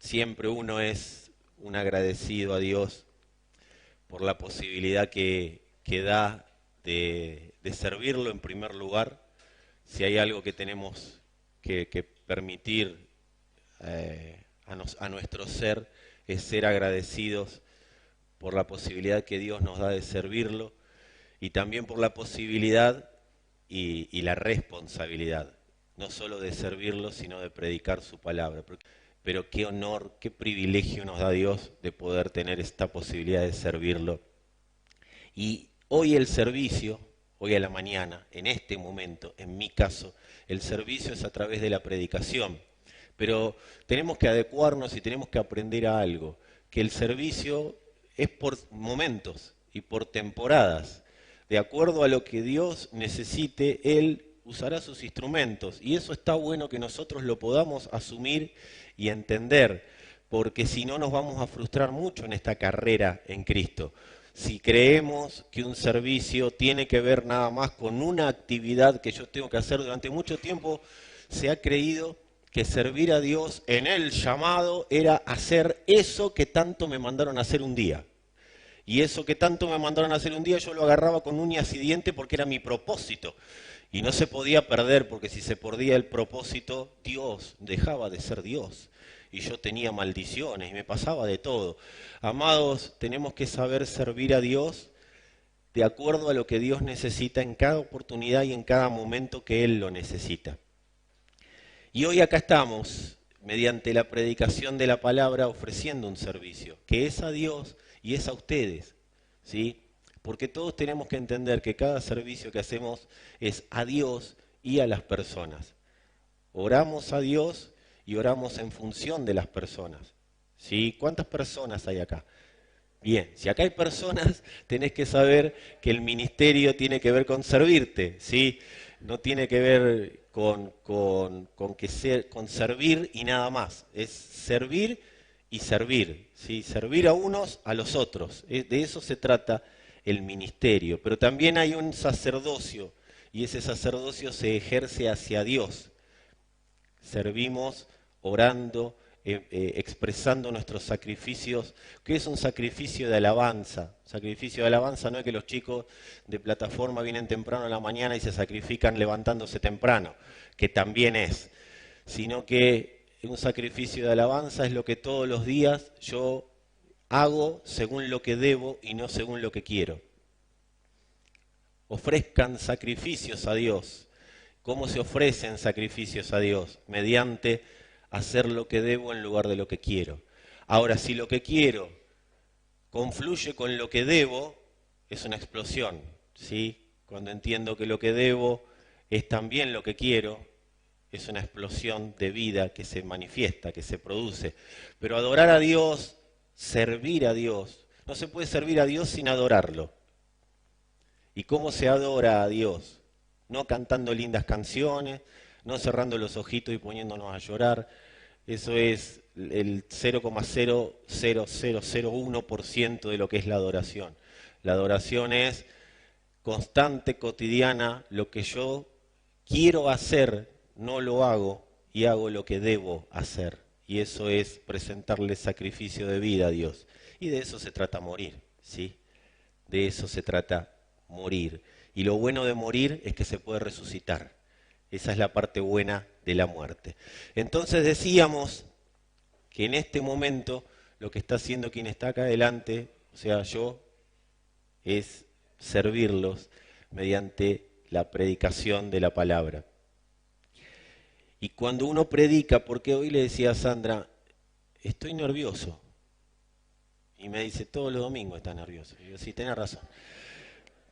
Siempre uno es un agradecido a Dios por la posibilidad que da de servirlo en primer lugar. Si hay algo que tenemos que permitir a nuestro ser es ser agradecidos por la posibilidad que Dios nos da de servirlo y también por la posibilidad y la responsabilidad, no solo de servirlo, sino de predicar su palabra. Pero qué honor, qué privilegio nos da Dios de poder tener esta posibilidad de servirlo. Y hoy el servicio, hoy a la mañana, en este momento, en mi caso, el servicio es a través de la predicación. Pero tenemos que adecuarnos y tenemos que aprender a algo, que el servicio es por momentos y por temporadas. De acuerdo a lo que Dios necesite, Él usará sus instrumentos. Y eso está bueno que nosotros lo podamos asumir y entender, porque si no nos vamos a frustrar mucho en esta carrera en Cristo. Si creemos que un servicio tiene que ver nada más con una actividad que yo tengo que hacer, durante mucho tiempo se ha creído que servir a Dios en el llamado era hacer eso que tanto me mandaron a hacer un día. Y eso que tanto me mandaron a hacer un día yo lo agarraba con uñas y dientes porque era mi propósito. Y no se podía perder, porque si se perdía el propósito, Dios dejaba de ser Dios. Y yo tenía maldiciones y me pasaba de todo. Amados, tenemos que saber servir a Dios de acuerdo a lo que Dios necesita en cada oportunidad y en cada momento que Él lo necesita. Y hoy acá estamos, mediante la predicación de la palabra, ofreciendo un servicio, que es a Dios y es a ustedes, ¿sí? Porque todos tenemos que entender que cada servicio que hacemos es a Dios y a las personas. Oramos a Dios y oramos en función de las personas, ¿sí? ¿Cuántas personas hay acá? Bien, si acá hay personas, tenés que saber que el ministerio tiene que ver con servirte, ¿sí? No tiene que ver con servir y nada más. Es servir y servir, ¿sí? Servir a unos a los otros. De eso se trata el ministerio. Pero también hay un sacerdocio y ese sacerdocio se ejerce hacia Dios. Servimos orando, expresando nuestros sacrificios. ¿Qué es un sacrificio de alabanza? Sacrificio de alabanza no es que los chicos de plataforma vienen temprano a la mañana y se sacrifican levantándose temprano, que también es, sino que un sacrificio de alabanza es lo que todos los días yo hago según lo que debo y no según lo que quiero. Ofrezcan sacrificios a Dios. ¿Cómo se ofrecen sacrificios a Dios? Mediante hacer lo que debo en lugar de lo que quiero. Ahora, si lo que quiero confluye con lo que debo, es una explosión, ¿sí? Cuando entiendo que lo que debo es también lo que quiero, es una explosión de vida que se manifiesta, que se produce. Pero adorar a Dios, servir a Dios, no se puede servir a Dios sin adorarlo. ¿Y cómo se adora a Dios? No cantando lindas canciones, no cerrando los ojitos y poniéndonos a llorar. Eso es el 0,00001% de lo que es la adoración. La adoración es constante, cotidiana, lo que yo quiero hacer, no lo hago y hago lo que debo hacer. Y eso es presentarle sacrificio de vida a Dios. Y de eso se trata morir, ¿sí? De eso se trata morir. Y lo bueno de morir es que se puede resucitar. Esa es la parte buena de la muerte. Entonces decíamos que en este momento lo que está haciendo quien está acá adelante, o sea yo, es servirlos mediante la predicación de la palabra. Y cuando uno predica, porque hoy le decía a Sandra, estoy nervioso. Y me dice, todos los domingos está nervioso. Y yo, sí, tenés razón.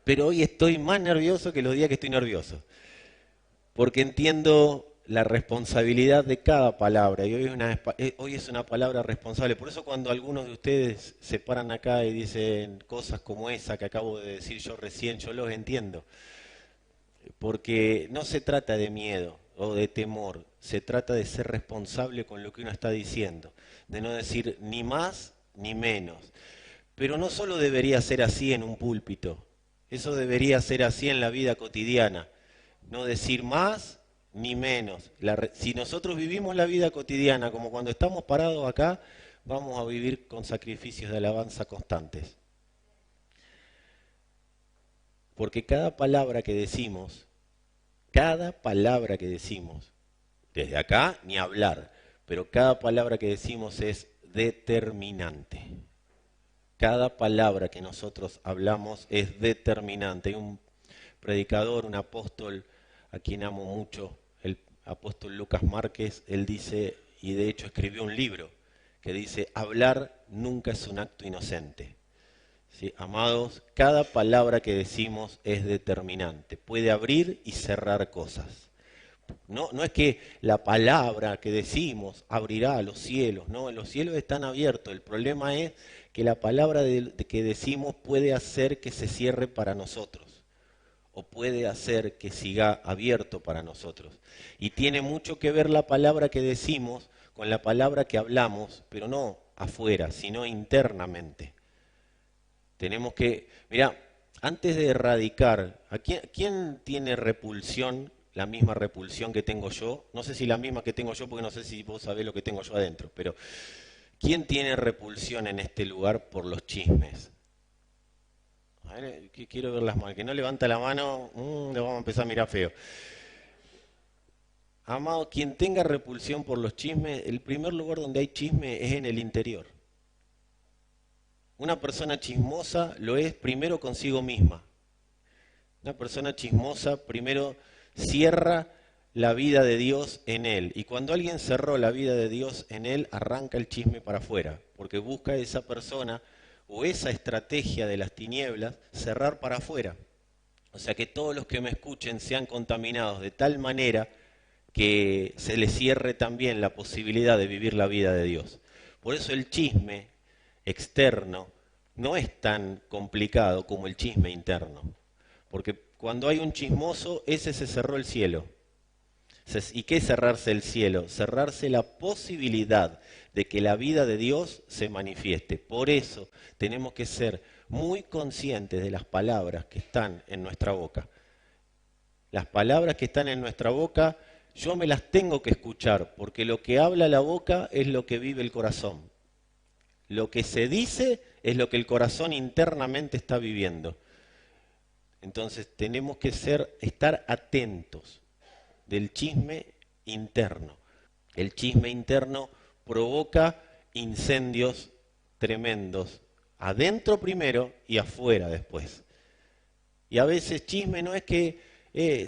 Pero hoy estoy más nervioso que los días que estoy nervioso. Porque entiendo la responsabilidad de cada palabra. Y hoy es una palabra responsable. Por eso cuando algunos de ustedes se paran acá y dicen cosas como esa que acabo de decir yo recién, yo los entiendo. Porque no se trata de miedo o de temor. Se trata de ser responsable con lo que uno está diciendo. De no decir ni más ni menos. Pero no solo debería ser así en un púlpito. Eso debería ser así en la vida cotidiana. No decir más ni menos. Si nosotros vivimos la vida cotidiana como cuando estamos parados acá, vamos a vivir con sacrificios de alabanza constantes. Porque cada palabra que decimos, desde acá ni hablar, pero cada palabra que decimos es determinante. Cada palabra que nosotros hablamos es determinante. Hay un predicador, un apóstol, a quien amo mucho, el apóstol Lucas Márquez, él dice, y de hecho escribió un libro, que dice, hablar nunca es un acto inocente. ¿Sí? Amados, cada palabra que decimos es determinante. Puede abrir y cerrar cosas. No es que la palabra que decimos abrirá a los cielos, no, los cielos están abiertos. El problema es que la palabra que decimos puede hacer que se cierre para nosotros o puede hacer que siga abierto para nosotros. Y tiene mucho que ver la palabra que decimos con la palabra que hablamos, pero no afuera, sino internamente. Tenemos que, mirá, antes de erradicar, ¿quién tiene repulsión? La misma repulsión que tengo yo, no sé si la misma que tengo yo porque no sé si vos sabés lo que tengo yo adentro, pero ¿quién tiene repulsión en este lugar por los chismes? A ver, quiero ver las manos, que no levanta la mano, le vamos a empezar a mirar feo. Amado, quien tenga repulsión por los chismes, el primer lugar donde hay chisme es en el interior. Una persona chismosa lo es primero consigo misma. Una persona chismosa primero cierra la vida de Dios en él. Y cuando alguien cerró la vida de Dios en él, arranca el chisme para afuera. Porque busca esa persona o esa estrategia de las tinieblas cerrar para afuera. O sea que todos los que me escuchen sean contaminados de tal manera que se les cierre también la posibilidad de vivir la vida de Dios. Por eso el chisme externo no es tan complicado como el chisme interno. Porque cuando hay un chismoso, ese se cerró el cielo. ¿Y qué es cerrarse el cielo? Cerrarse la posibilidad de que la vida de Dios se manifieste. Por eso tenemos que ser muy conscientes de las palabras que están en nuestra boca. Las palabras que están en nuestra boca, yo me las tengo que escuchar, porque lo que habla la boca es lo que vive el corazón. Lo que se dice es lo que el corazón internamente está viviendo. Entonces tenemos que estar atentos del chisme interno. El chisme interno provoca incendios tremendos, adentro primero y afuera después. Y a veces chisme no es que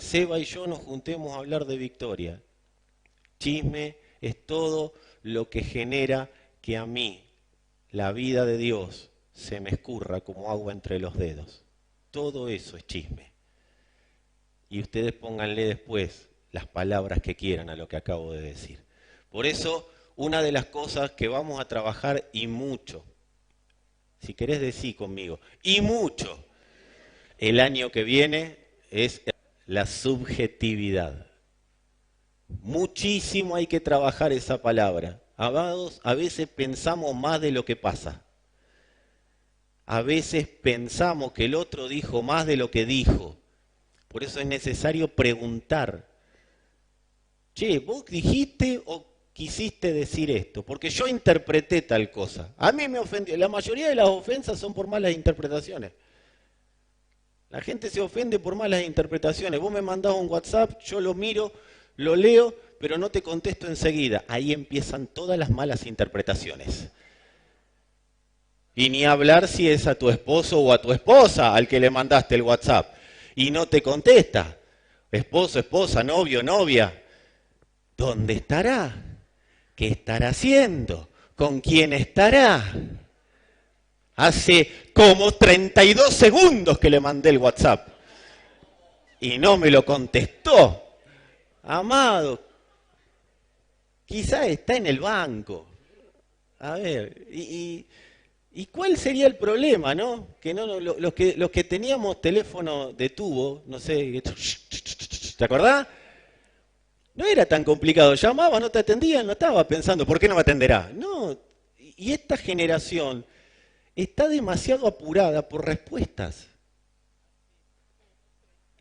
Seba y yo nos juntemos a hablar de Victoria. Chisme es todo lo que genera que a mí la vida de Dios se me escurra como agua entre los dedos. Todo eso es chisme. Y ustedes pónganle después las palabras que quieran a lo que acabo de decir. Por eso, una de las cosas que vamos a trabajar y mucho, si querés decir conmigo, y mucho, el año que viene es la subjetividad. Muchísimo hay que trabajar esa palabra. Amados, a veces pensamos más de lo que pasa. A veces pensamos que el otro dijo más de lo que dijo. Por eso es necesario preguntar. Che, ¿vos dijiste o quisiste decir esto? Porque yo interpreté tal cosa. A mí me ofendió. La mayoría de las ofensas son por malas interpretaciones. La gente se ofende por malas interpretaciones. Vos me mandás un WhatsApp, yo lo miro, lo leo, pero no te contesto enseguida. Ahí empiezan todas las malas interpretaciones. Y ni hablar si es a tu esposo o a tu esposa al que le mandaste el WhatsApp y no te contesta. Esposo, esposa, novio, novia. ¿Dónde estará? ¿Qué estará haciendo? ¿Con quién estará? Hace como 32 segundos que le mandé el WhatsApp y no me lo contestó. Amado, quizá está en el banco. A ver, ¿y cuál sería el problema, no? Que los que teníamos teléfono de tubo, no sé, ¿te acordás? No era tan complicado, llamaba, no te atendían, no estaba pensando, ¿por qué no me atenderá? No, y esta generación está demasiado apurada por respuestas.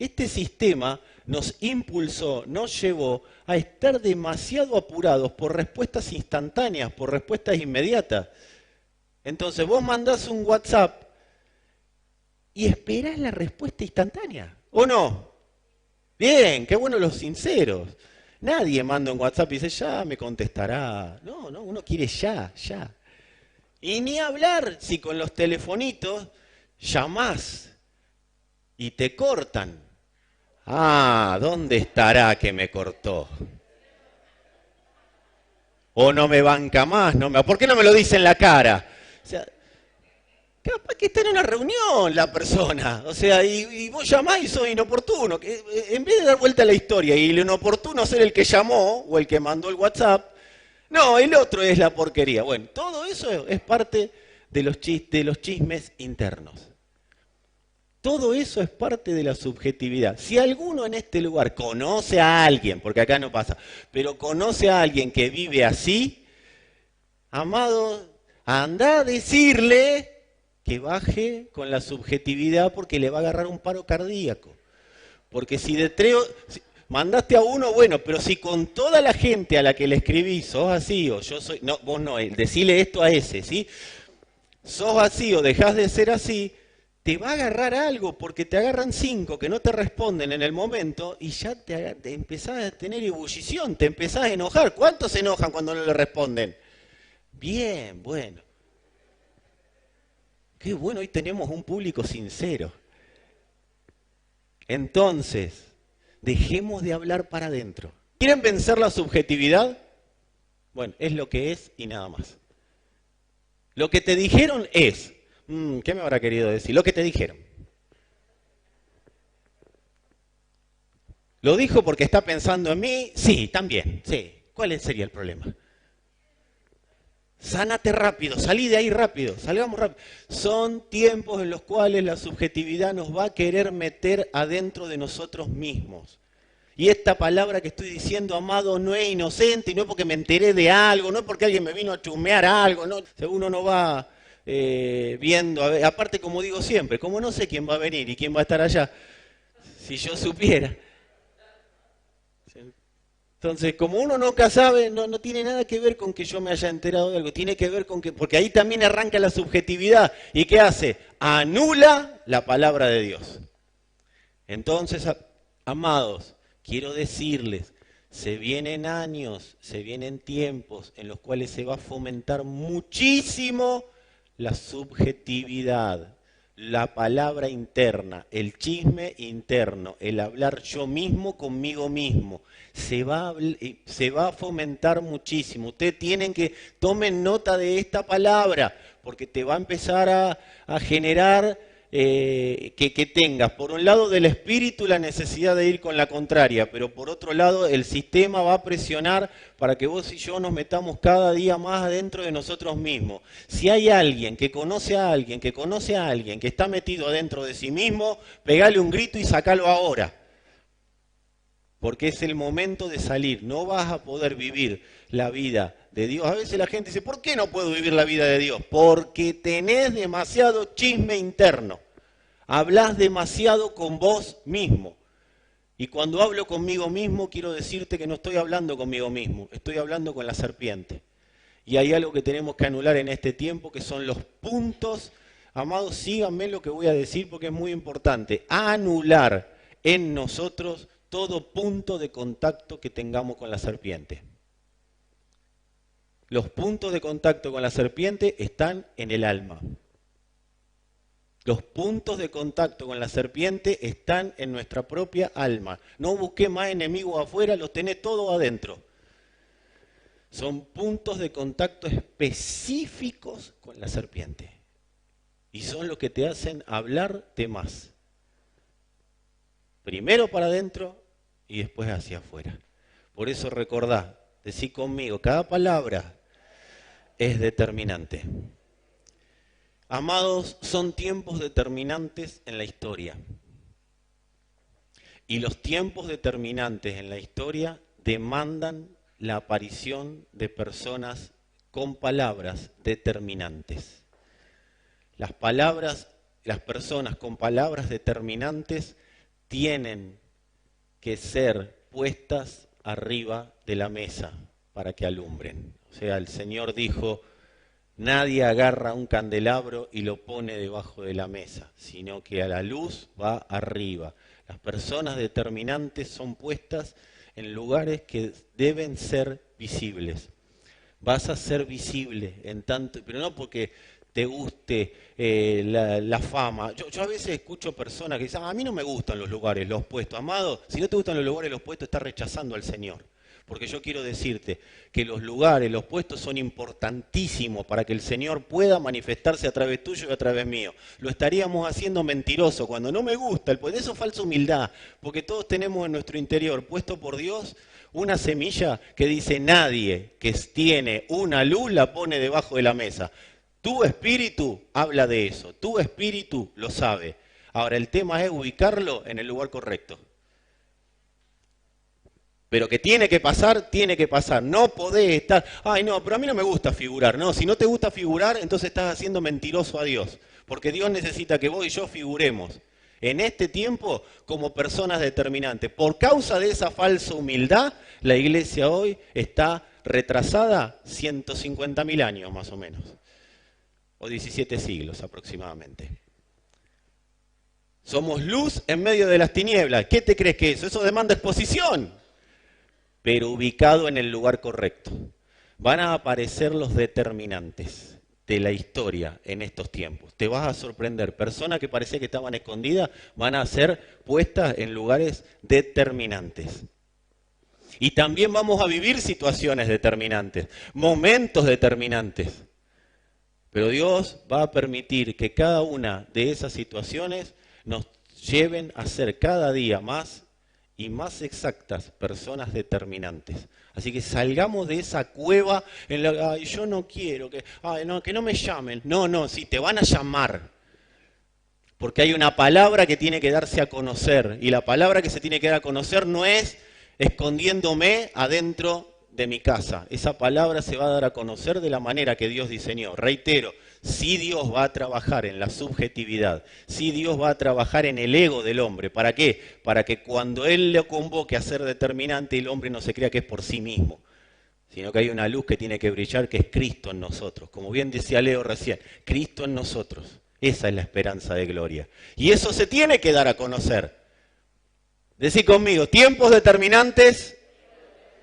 Este sistema nos impulsó, nos llevó a estar demasiado apurados por respuestas instantáneas, por respuestas inmediatas. Entonces vos mandás un WhatsApp y esperás la respuesta instantánea, ¿o no? Bien, qué bueno los sinceros. Nadie manda un WhatsApp y dice, ya me contestará. No, uno quiere ya, ya. Y ni hablar si con los telefonitos llamás y te cortan. Ah, ¿dónde estará que me cortó? O no me banca más, ¿por qué no me lo dice en la cara? O sea, capaz que está en una reunión la persona, o sea, y vos llamás y sos inoportuno. En vez de dar vuelta a la historia y el inoportuno ser el que llamó o el que mandó el WhatsApp, no, el otro es la porquería. Bueno, todo eso es parte de los chismes internos. Todo eso es parte de la subjetividad. Si alguno en este lugar conoce a alguien, porque acá no pasa, pero conoce a alguien que vive así, amado, anda a decirle que baje con la subjetividad porque le va a agarrar un paro cardíaco. Porque si mandaste a uno, bueno, pero si con toda la gente a la que le escribís sos así, o yo soy, no, vos no, decile esto a ese, ¿sí? Sos así o dejás de ser así, te va a agarrar algo, porque te agarran 5 que no te responden en el momento y ya te empezás a tener ebullición, te empezás a enojar. ¿Cuántos se enojan cuando no le responden? Bien, bueno. Qué bueno, hoy tenemos un público sincero. Entonces, dejemos de hablar para adentro. ¿Quieren vencer la subjetividad? Bueno, es lo que es y nada más. Lo que te dijeron es, ¿qué me habrá querido decir? Lo que te dijeron. ¿Lo dijo porque está pensando en mí? Sí, también, sí. ¿Cuál sería el problema? Sánate rápido, salí de ahí rápido, salgamos rápido. Son tiempos en los cuales la subjetividad nos va a querer meter adentro de nosotros mismos. Y esta palabra que estoy diciendo, amado, no es inocente, y no es porque me enteré de algo, no es porque alguien me vino a chusmear algo, no. Uno no va viendo, aparte como digo siempre, como no sé quién va a venir y quién va a estar allá, si yo supiera. Entonces, como uno nunca sabe, no tiene nada que ver con que yo me haya enterado de algo, tiene que ver con que, porque ahí también arranca la subjetividad. ¿Y qué hace? Anula la palabra de Dios. Entonces, amados, quiero decirles, se vienen años, se vienen tiempos en los cuales se va a fomentar muchísimo la subjetividad. La palabra interna, el chisme interno, el hablar yo mismo conmigo mismo, se va a fomentar muchísimo. Ustedes tomen nota de esta palabra, porque te va a empezar a generar que tengas, por un lado, del espíritu la necesidad de ir con la contraria, pero por otro lado, el sistema va a presionar para que vos y yo nos metamos cada día más adentro de nosotros mismos. Si hay alguien que conoce a alguien, que está metido adentro de sí mismo, pegale un grito y sacalo ahora. Porque es el momento de salir, no vas a poder vivir la vida de Dios. A veces la gente dice, ¿por qué no puedo vivir la vida de Dios? Porque tenés demasiado chisme interno. Hablás demasiado con vos mismo. Y cuando hablo conmigo mismo, quiero decirte que no estoy hablando conmigo mismo, estoy hablando con la serpiente. Y hay algo que tenemos que anular en este tiempo, que son los puntos. Amados, síganme lo que voy a decir porque es muy importante. Anular en nosotros todo punto de contacto que tengamos con la serpiente. Los puntos de contacto con la serpiente están en el alma. Los puntos de contacto con la serpiente están en nuestra propia alma. No busqué más enemigos afuera, los tenés todos adentro. Son puntos de contacto específicos con la serpiente. Y son los que te hacen hablar de más. Primero para adentro y después hacia afuera. Por eso recordá, decí conmigo, cada palabra es determinante. Amados, son tiempos determinantes en la historia. Y los tiempos determinantes en la historia demandan la aparición de personas con palabras determinantes. Las personas con palabras determinantes tienen que ser puestas arriba de la mesa para que alumbren. O sea, el Señor dijo, nadie agarra un candelabro y lo pone debajo de la mesa, sino que a la luz va arriba. Las personas determinantes son puestas en lugares que deben ser visibles. Vas a ser visible en tanto, pero no porque te guste la fama. Yo a veces escucho personas que dicen, a mí no me gustan los lugares, los puestos. Amado, si no te gustan los lugares, los puestos, estás rechazando al Señor. Porque yo quiero decirte que los lugares, los puestos son importantísimos para que el Señor pueda manifestarse a través tuyo y a través mío. Lo estaríamos haciendo mentiroso cuando no me gusta el puesto. Eso es falsa humildad, porque todos tenemos en nuestro interior, puesto por Dios, una semilla que dice nadie que tiene una luz la pone debajo de la mesa. Tu espíritu habla de eso, tu espíritu lo sabe. Ahora el tema es ubicarlo en el lugar correcto. Pero que tiene que pasar, tiene que pasar. No podés estar, ay no, pero a mí no me gusta figurar. No, si no te gusta figurar, entonces estás haciendo mentiroso a Dios. Porque Dios necesita que vos y yo figuremos en este tiempo como personas determinantes. Por causa de esa falsa humildad, la iglesia hoy está retrasada 150.000 años más o menos. O 17 siglos aproximadamente. Somos luz en medio de las tinieblas. ¿Qué te crees que es eso? Eso demanda exposición. Pero ubicado en el lugar correcto. Van a aparecer los determinantes de la historia en estos tiempos. Te vas a sorprender. Personas que parecía que estaban escondidas van a ser puestas en lugares determinantes. Y también vamos a vivir situaciones determinantes, momentos determinantes. Pero Dios va a permitir que cada una de esas situaciones nos lleven a ser cada día más y más exactas personas determinantes. Así que salgamos de esa cueva en la que ay, yo no quiero, que no me llamen. No, sí, te van a llamar. Porque hay una palabra que tiene que darse a conocer. Y la palabra que se tiene que dar a conocer no es escondiéndome adentro de mi casa. Esa palabra se va a dar a conocer de la manera que Dios diseñó. Reitero, sí Dios va a trabajar en la subjetividad, sí Dios va a trabajar en el ego del hombre. ¿Para qué? Para que cuando Él lo convoque a ser determinante, el hombre no se crea que es por sí mismo, sino que hay una luz que tiene que brillar, que es Cristo en nosotros. Como bien decía Leo recién, Cristo en nosotros. Esa es la esperanza de gloria. Y eso se tiene que dar a conocer. Decí conmigo, tiempos determinantes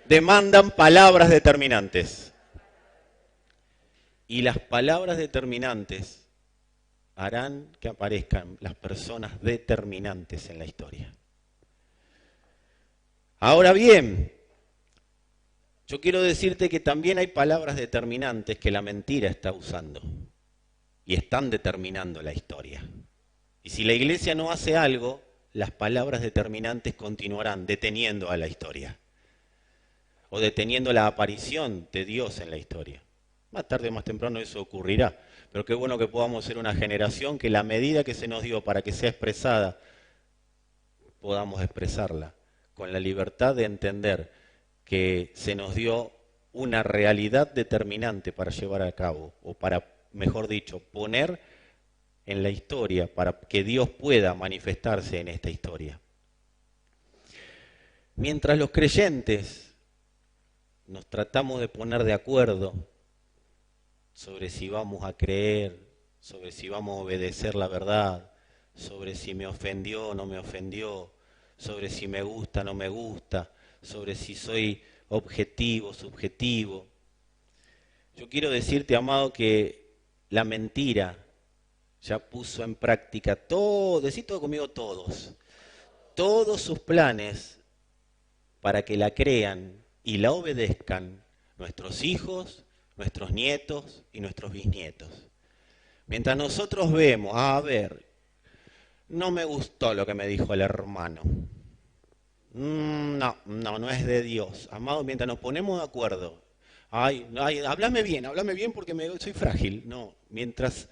demandan palabras determinantes. Y las palabras determinantes harán que aparezcan las personas determinantes en la historia. Ahora bien, yo quiero decirte que también hay palabras determinantes que la mentira está usando y están determinando la historia. Y si la iglesia no hace algo, las palabras determinantes continuarán deteniendo a la historia o deteniendo la aparición de Dios en la historia. Más tarde o más temprano eso ocurrirá, pero qué bueno que podamos ser una generación que la medida que se nos dio para que sea expresada, podamos expresarla con la libertad de entender que se nos dio una realidad determinante para llevar a cabo, o para, mejor dicho, poner en la historia para que Dios pueda manifestarse en esta historia. Mientras los creyentes nos tratamos de poner de acuerdo sobre si vamos a creer, sobre si vamos a obedecer la verdad, sobre si me ofendió o no me ofendió, sobre si me gusta o no me gusta, sobre si soy objetivo, subjetivo. Yo quiero decirte, amado, que la mentira ya puso en práctica todo, decí todo conmigo, todos sus planes para que la crean y la obedezcan nuestros hijos, nuestros nietos y nuestros bisnietos. Mientras nosotros vemos, a ver, no me gustó lo que me dijo el hermano. No es de Dios. Amado, mientras nos ponemos de acuerdo, háblame bien porque soy frágil. No, mientras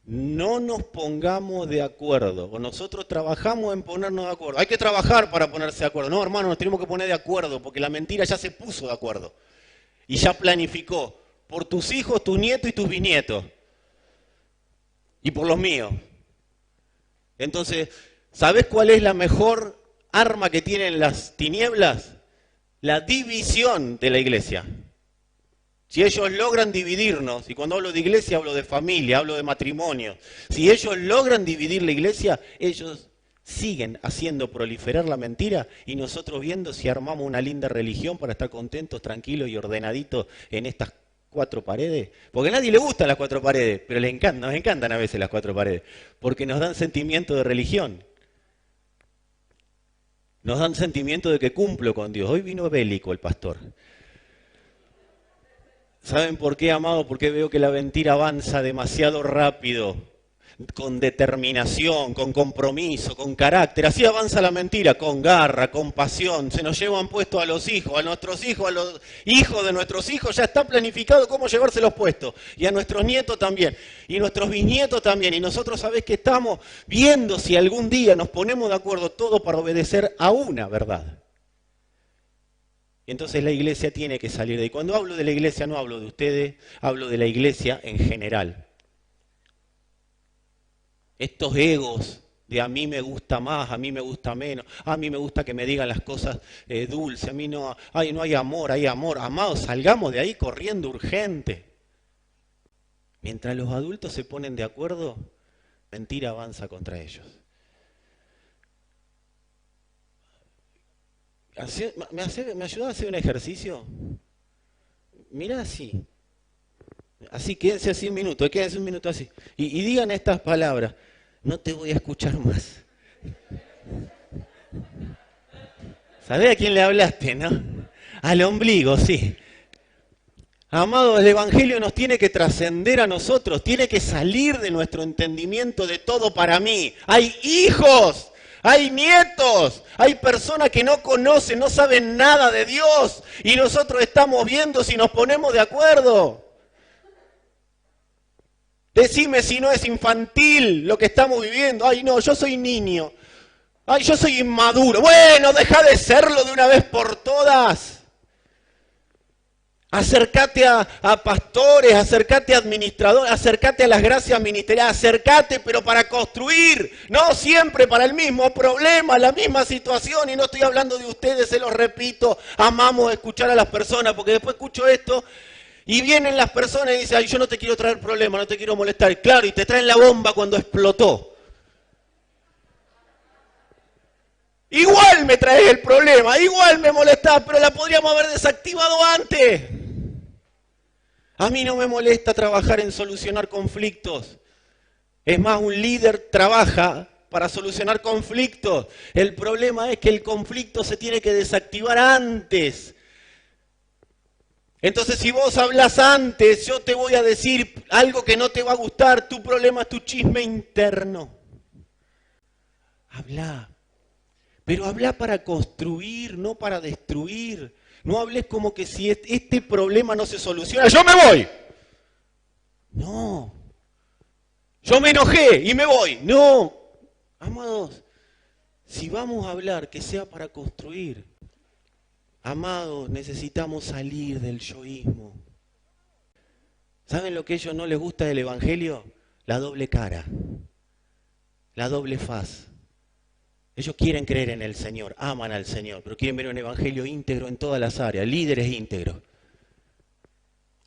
no nos pongamos de acuerdo, o nosotros trabajamos en ponernos de acuerdo. Hay que trabajar para ponerse de acuerdo. No, hermano, nos tenemos que poner de acuerdo, porque la mentira ya se puso de acuerdo. Y ya planificó por tus hijos, tus nietos y tus bisnietos. Y por los míos. Entonces, ¿Sabés cuál es la mejor arma que tienen las tinieblas? La división de la iglesia. Si ellos logran dividirnos, y cuando hablo de iglesia hablo de familia, hablo de matrimonio, si ellos logran dividir la iglesia, ellos siguen haciendo proliferar la mentira y nosotros viendo si armamos una linda religión para estar contentos, tranquilos y ordenaditos en estas cuatro paredes. Porque a nadie le gustan las cuatro paredes, pero nos encantan a veces las cuatro paredes, porque nos dan sentimiento de religión. Nos dan sentimiento de que cumplo con Dios. Hoy vino bélico el pastor. ¿Saben por qué, amado? Porque veo que la mentira avanza demasiado rápido, con determinación, con compromiso, con carácter. Así avanza la mentira, con garra, con pasión. Se nos llevan puestos a los hijos, a nuestros hijos, a los hijos de nuestros hijos. Ya está planificado cómo llevárselos puestos. Y a nuestros nietos también. Y nuestros bisnietos también. Y nosotros, ¿sabés que estamos viendo si algún día nos ponemos de acuerdo todos para obedecer a una verdad? Entonces la iglesia tiene que salir de ahí. Cuando hablo de la iglesia no hablo de ustedes, hablo de la iglesia en general. Estos egos de a mí me gusta más, a mí me gusta menos, a mí me gusta que me digan las cosas dulces, a mí no, no hay amor, hay amor. Amados, salgamos de ahí corriendo urgente. Mientras los adultos se ponen de acuerdo, mentira avanza contra ellos. ¿Me ayuda a hacer un ejercicio? Mirá así. Así, quédense así un minuto así. Y digan estas palabras. No te voy a escuchar más. ¿Sabés a quién le hablaste, no? Al ombligo, sí. Amado, el Evangelio nos tiene que trascender a nosotros. Tiene que salir de nuestro entendimiento de todo para mí. Hay hijos. Hay nietos, hay personas que no conocen, no saben nada de Dios y nosotros estamos viendo si nos ponemos de acuerdo. Decime si no es infantil lo que estamos viviendo. Ay, no, yo soy niño. Ay, yo soy inmaduro. Bueno, deja de serlo de una vez por todas. Acércate a pastores, acércate a administradores, acércate a las gracias ministeriales, acércate, pero para construir, no siempre para el mismo problema, la misma situación. Y no estoy hablando de ustedes, se los repito, amamos escuchar a las personas, porque después escucho esto y vienen las personas y dicen, ay, yo no te quiero traer problemas, no te quiero molestar. Claro, y te traen la bomba cuando explotó. Igual me traes el problema, igual me molestás, pero la podríamos haber desactivado antes. A mí no me molesta trabajar en solucionar conflictos. Es más, un líder trabaja para solucionar conflictos. El problema es que el conflicto se tiene que desactivar antes. Entonces, si vos hablas antes, yo te voy a decir algo que no te va a gustar. Tu problema es tu chisme interno. Habla. Pero habla para construir, no para destruir. No hables como que si este problema no se soluciona, ¡yo me voy! No. Yo me enojé y me voy. No. Amados, si vamos a hablar, que sea para construir. Amados, necesitamos salir del yoísmo. ¿Saben lo que a ellos no les gusta del Evangelio? La doble cara, la doble faz. Ellos quieren creer en el Señor, aman al Señor, pero quieren ver un evangelio íntegro en todas las áreas, líderes íntegros,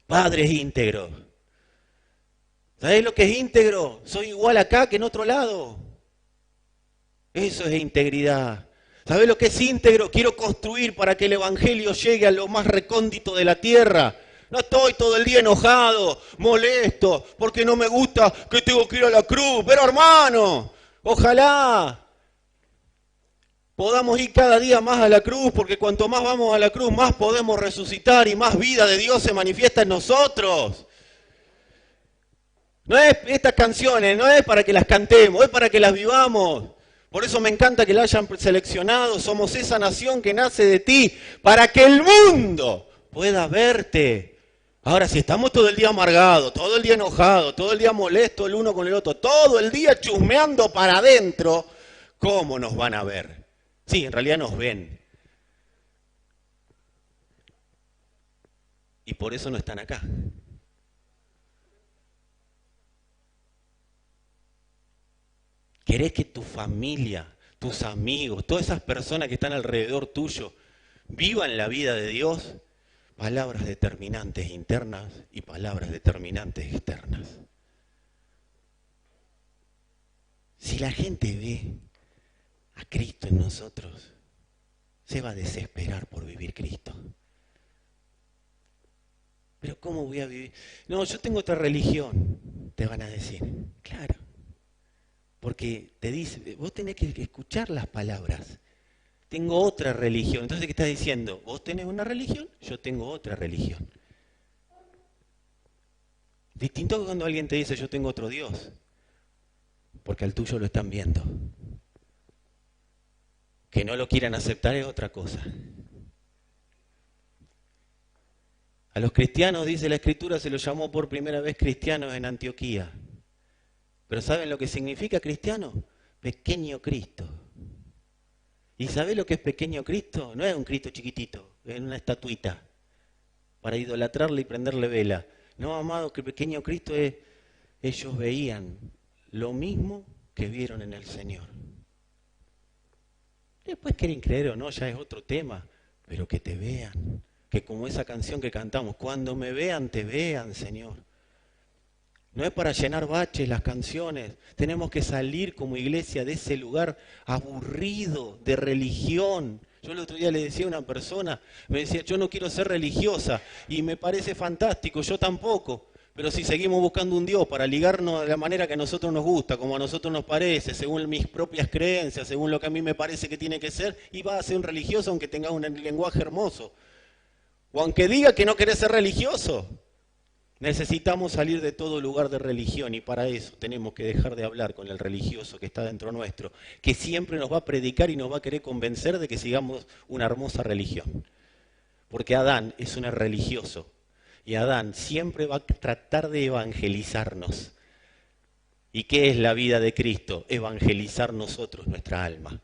padres íntegros. ¿Sabés lo que es íntegro? Soy igual acá que en otro lado. Eso es integridad. ¿Sabés lo que es íntegro? Quiero construir para que el evangelio llegue a lo más recóndito de la tierra. No estoy todo el día enojado, molesto, porque no me gusta que tengo que ir a la cruz. Pero hermano, ojalá podamos ir cada día más a la cruz, porque cuanto más vamos a la cruz, más podemos resucitar y más vida de Dios se manifiesta en nosotros. No es estas canciones, no es para que las cantemos, es para que las vivamos. Por eso me encanta que la hayan seleccionado. Somos esa nación que nace de ti, para que el mundo pueda verte. Ahora, si estamos todo el día amargados, todo el día enojados, todo el día molestos el uno con el otro, todo el día chusmeando para adentro, ¿cómo nos van a ver? Sí, en realidad nos ven. Y por eso no están acá. ¿Querés que tu familia tus amigos, todas esas personas que están alrededor tuyo, vivan la vida de Dios, palabras determinantes internas y palabras determinantes externas. Si la gente ve a Cristo en nosotros, se va a desesperar por vivir Cristo. Pero ¿cómo voy a vivir? No, yo tengo otra religión, te van a decir. Claro, porque te dice, vos tenés que escuchar las palabras. Tengo otra religión. Entonces, ¿qué estás diciendo? Vos tenés una religión, yo tengo otra religión. Distinto que cuando alguien te dice, yo tengo otro Dios, porque al tuyo lo están viendo. Que no lo quieran aceptar es otra cosa. A los cristianos, dice la Escritura, se los llamó por primera vez cristianos en Antioquía. Pero ¿saben lo que significa cristiano? Pequeño Cristo. ¿Y sabés lo que es pequeño Cristo? No es un Cristo chiquitito, es una estatuita para idolatrarle y prenderle vela. No, amado, que pequeño Cristo es, ellos veían lo mismo que vieron en el Señor. Después quieren creer o no, ya es otro tema, pero que te vean, que como esa canción que cantamos, cuando me vean, te vean, Señor. No es para llenar baches las canciones, tenemos que salir como iglesia de ese lugar aburrido de religión. Yo el otro día le decía a una persona, me decía, yo no quiero ser religiosa y me parece fantástico, yo tampoco. Pero si seguimos buscando un Dios para ligarnos de la manera que a nosotros nos gusta, como a nosotros nos parece, según mis propias creencias, según lo que a mí me parece que tiene que ser, y vas a ser un religioso aunque tengas un lenguaje hermoso. O aunque diga que no querés ser religioso. Necesitamos salir de todo lugar de religión y para eso tenemos que dejar de hablar con el religioso que está dentro nuestro, que siempre nos va a predicar y nos va a querer convencer de que sigamos una hermosa religión. Porque Adán es un religioso. Y Adán siempre va a tratar de evangelizarnos. ¿Y qué es la vida de Cristo? Evangelizar nosotros nuestra alma.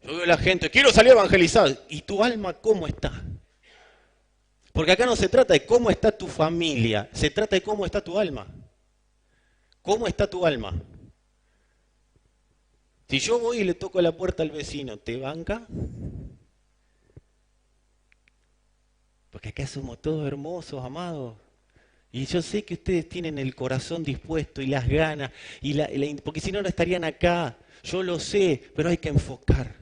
Yo veo a la gente, quiero salir a evangelizar. ¿Y tu alma cómo está? Porque acá no se trata de cómo está tu familia, se trata de cómo está tu alma. ¿Cómo está tu alma? Si yo voy y le toco la puerta al vecino, ¿te banca? Porque acá somos todos hermosos, amados. Y yo sé que ustedes tienen el corazón dispuesto y las ganas, porque si no, no estarían acá. Yo lo sé, pero hay que enfocar.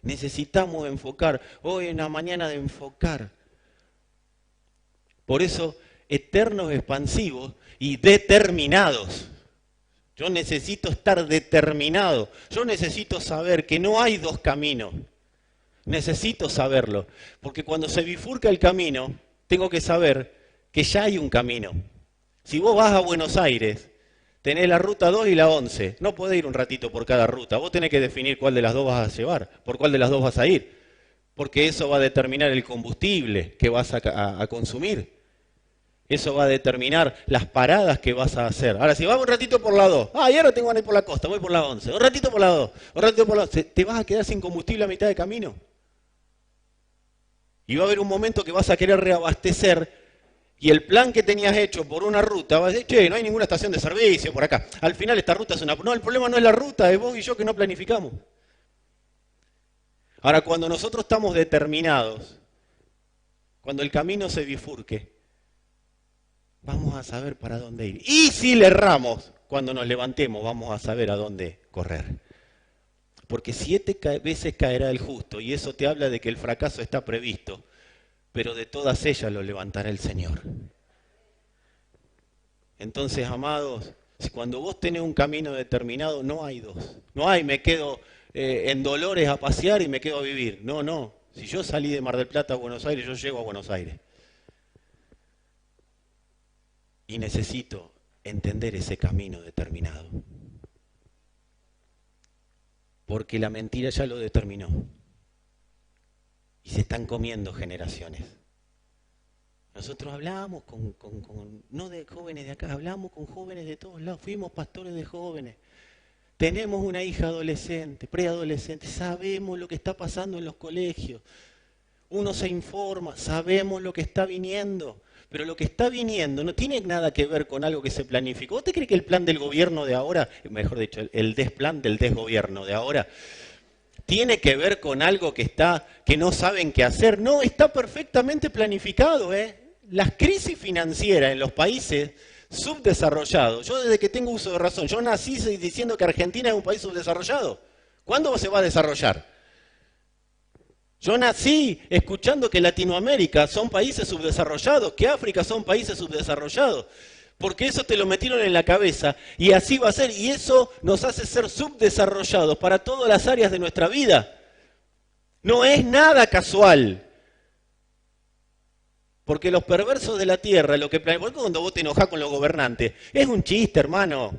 Necesitamos enfocar. Hoy es una mañana de enfocar. Por eso, eternos, expansivos y determinados. Yo necesito estar determinado. Yo necesito saber que no hay dos caminos. Necesito saberlo. Porque cuando se bifurca el camino, tengo que saber que ya hay un camino. Si vos vas a Buenos Aires, tenés la ruta 2 y la 11. No podés ir un ratito por cada ruta. Vos tenés que definir cuál de las dos vas a llevar, por cuál de las dos vas a ir. Porque eso va a determinar el combustible que vas a consumir. Eso va a determinar las paradas que vas a hacer. Ahora, si vas un ratito por la 2, y ahora tengo ganas de ir por la costa, voy por la 11. Un ratito por la 2, un ratito por la 11. Te vas a quedar sin combustible a mitad de camino. Y va a haber un momento que vas a querer reabastecer y el plan que tenías hecho por una ruta, vas a decir, che, no hay ninguna estación de servicio por acá. Al final esta ruta es una... No, el problema no es la ruta, es vos y yo que no planificamos. Ahora, cuando nosotros estamos determinados, cuando el camino se bifurque, vamos a saber para dónde ir. Y si le erramos, cuando nos levantemos, vamos a saber a dónde correr. Porque 7 veces caerá el justo, y eso te habla de que el fracaso está previsto, pero de todas ellas lo levantará el Señor. Entonces, amados, cuando vos tenés un camino determinado, no hay dos. No hay, me quedo en Dolores a pasear y me quedo a vivir. No, no. Si yo salí de Mar del Plata a Buenos Aires, yo llego a Buenos Aires. Y necesito entender ese camino determinado. Porque la mentira ya lo determinó. Y se están comiendo generaciones. Nosotros hablamos no de jóvenes de acá, hablamos con jóvenes de todos lados. Fuimos pastores de jóvenes. Tenemos una hija adolescente, preadolescente. Sabemos lo que está pasando en los colegios. Uno se informa, sabemos lo que está viniendo. Pero lo que está viniendo no tiene nada que ver con algo que se planificó. ¿Vos te crees que el plan del gobierno de ahora, mejor dicho, el desplan del desgobierno de ahora, tiene que ver con algo que no saben qué hacer? No, está perfectamente planificado, ¿eh? Las crisis financieras en los países subdesarrollados, yo desde que tengo uso de razón, yo nací diciendo que Argentina es un país subdesarrollado. ¿Cuándo se va a desarrollar? Yo nací escuchando que Latinoamérica son países subdesarrollados, que África son países subdesarrollados, porque eso te lo metieron en la cabeza y así va a ser, y eso nos hace ser subdesarrollados para todas las áreas de nuestra vida. No es nada casual. Porque los perversos de la tierra, lo que planean, cuando vos te enojás con los gobernantes, es un chiste, hermano.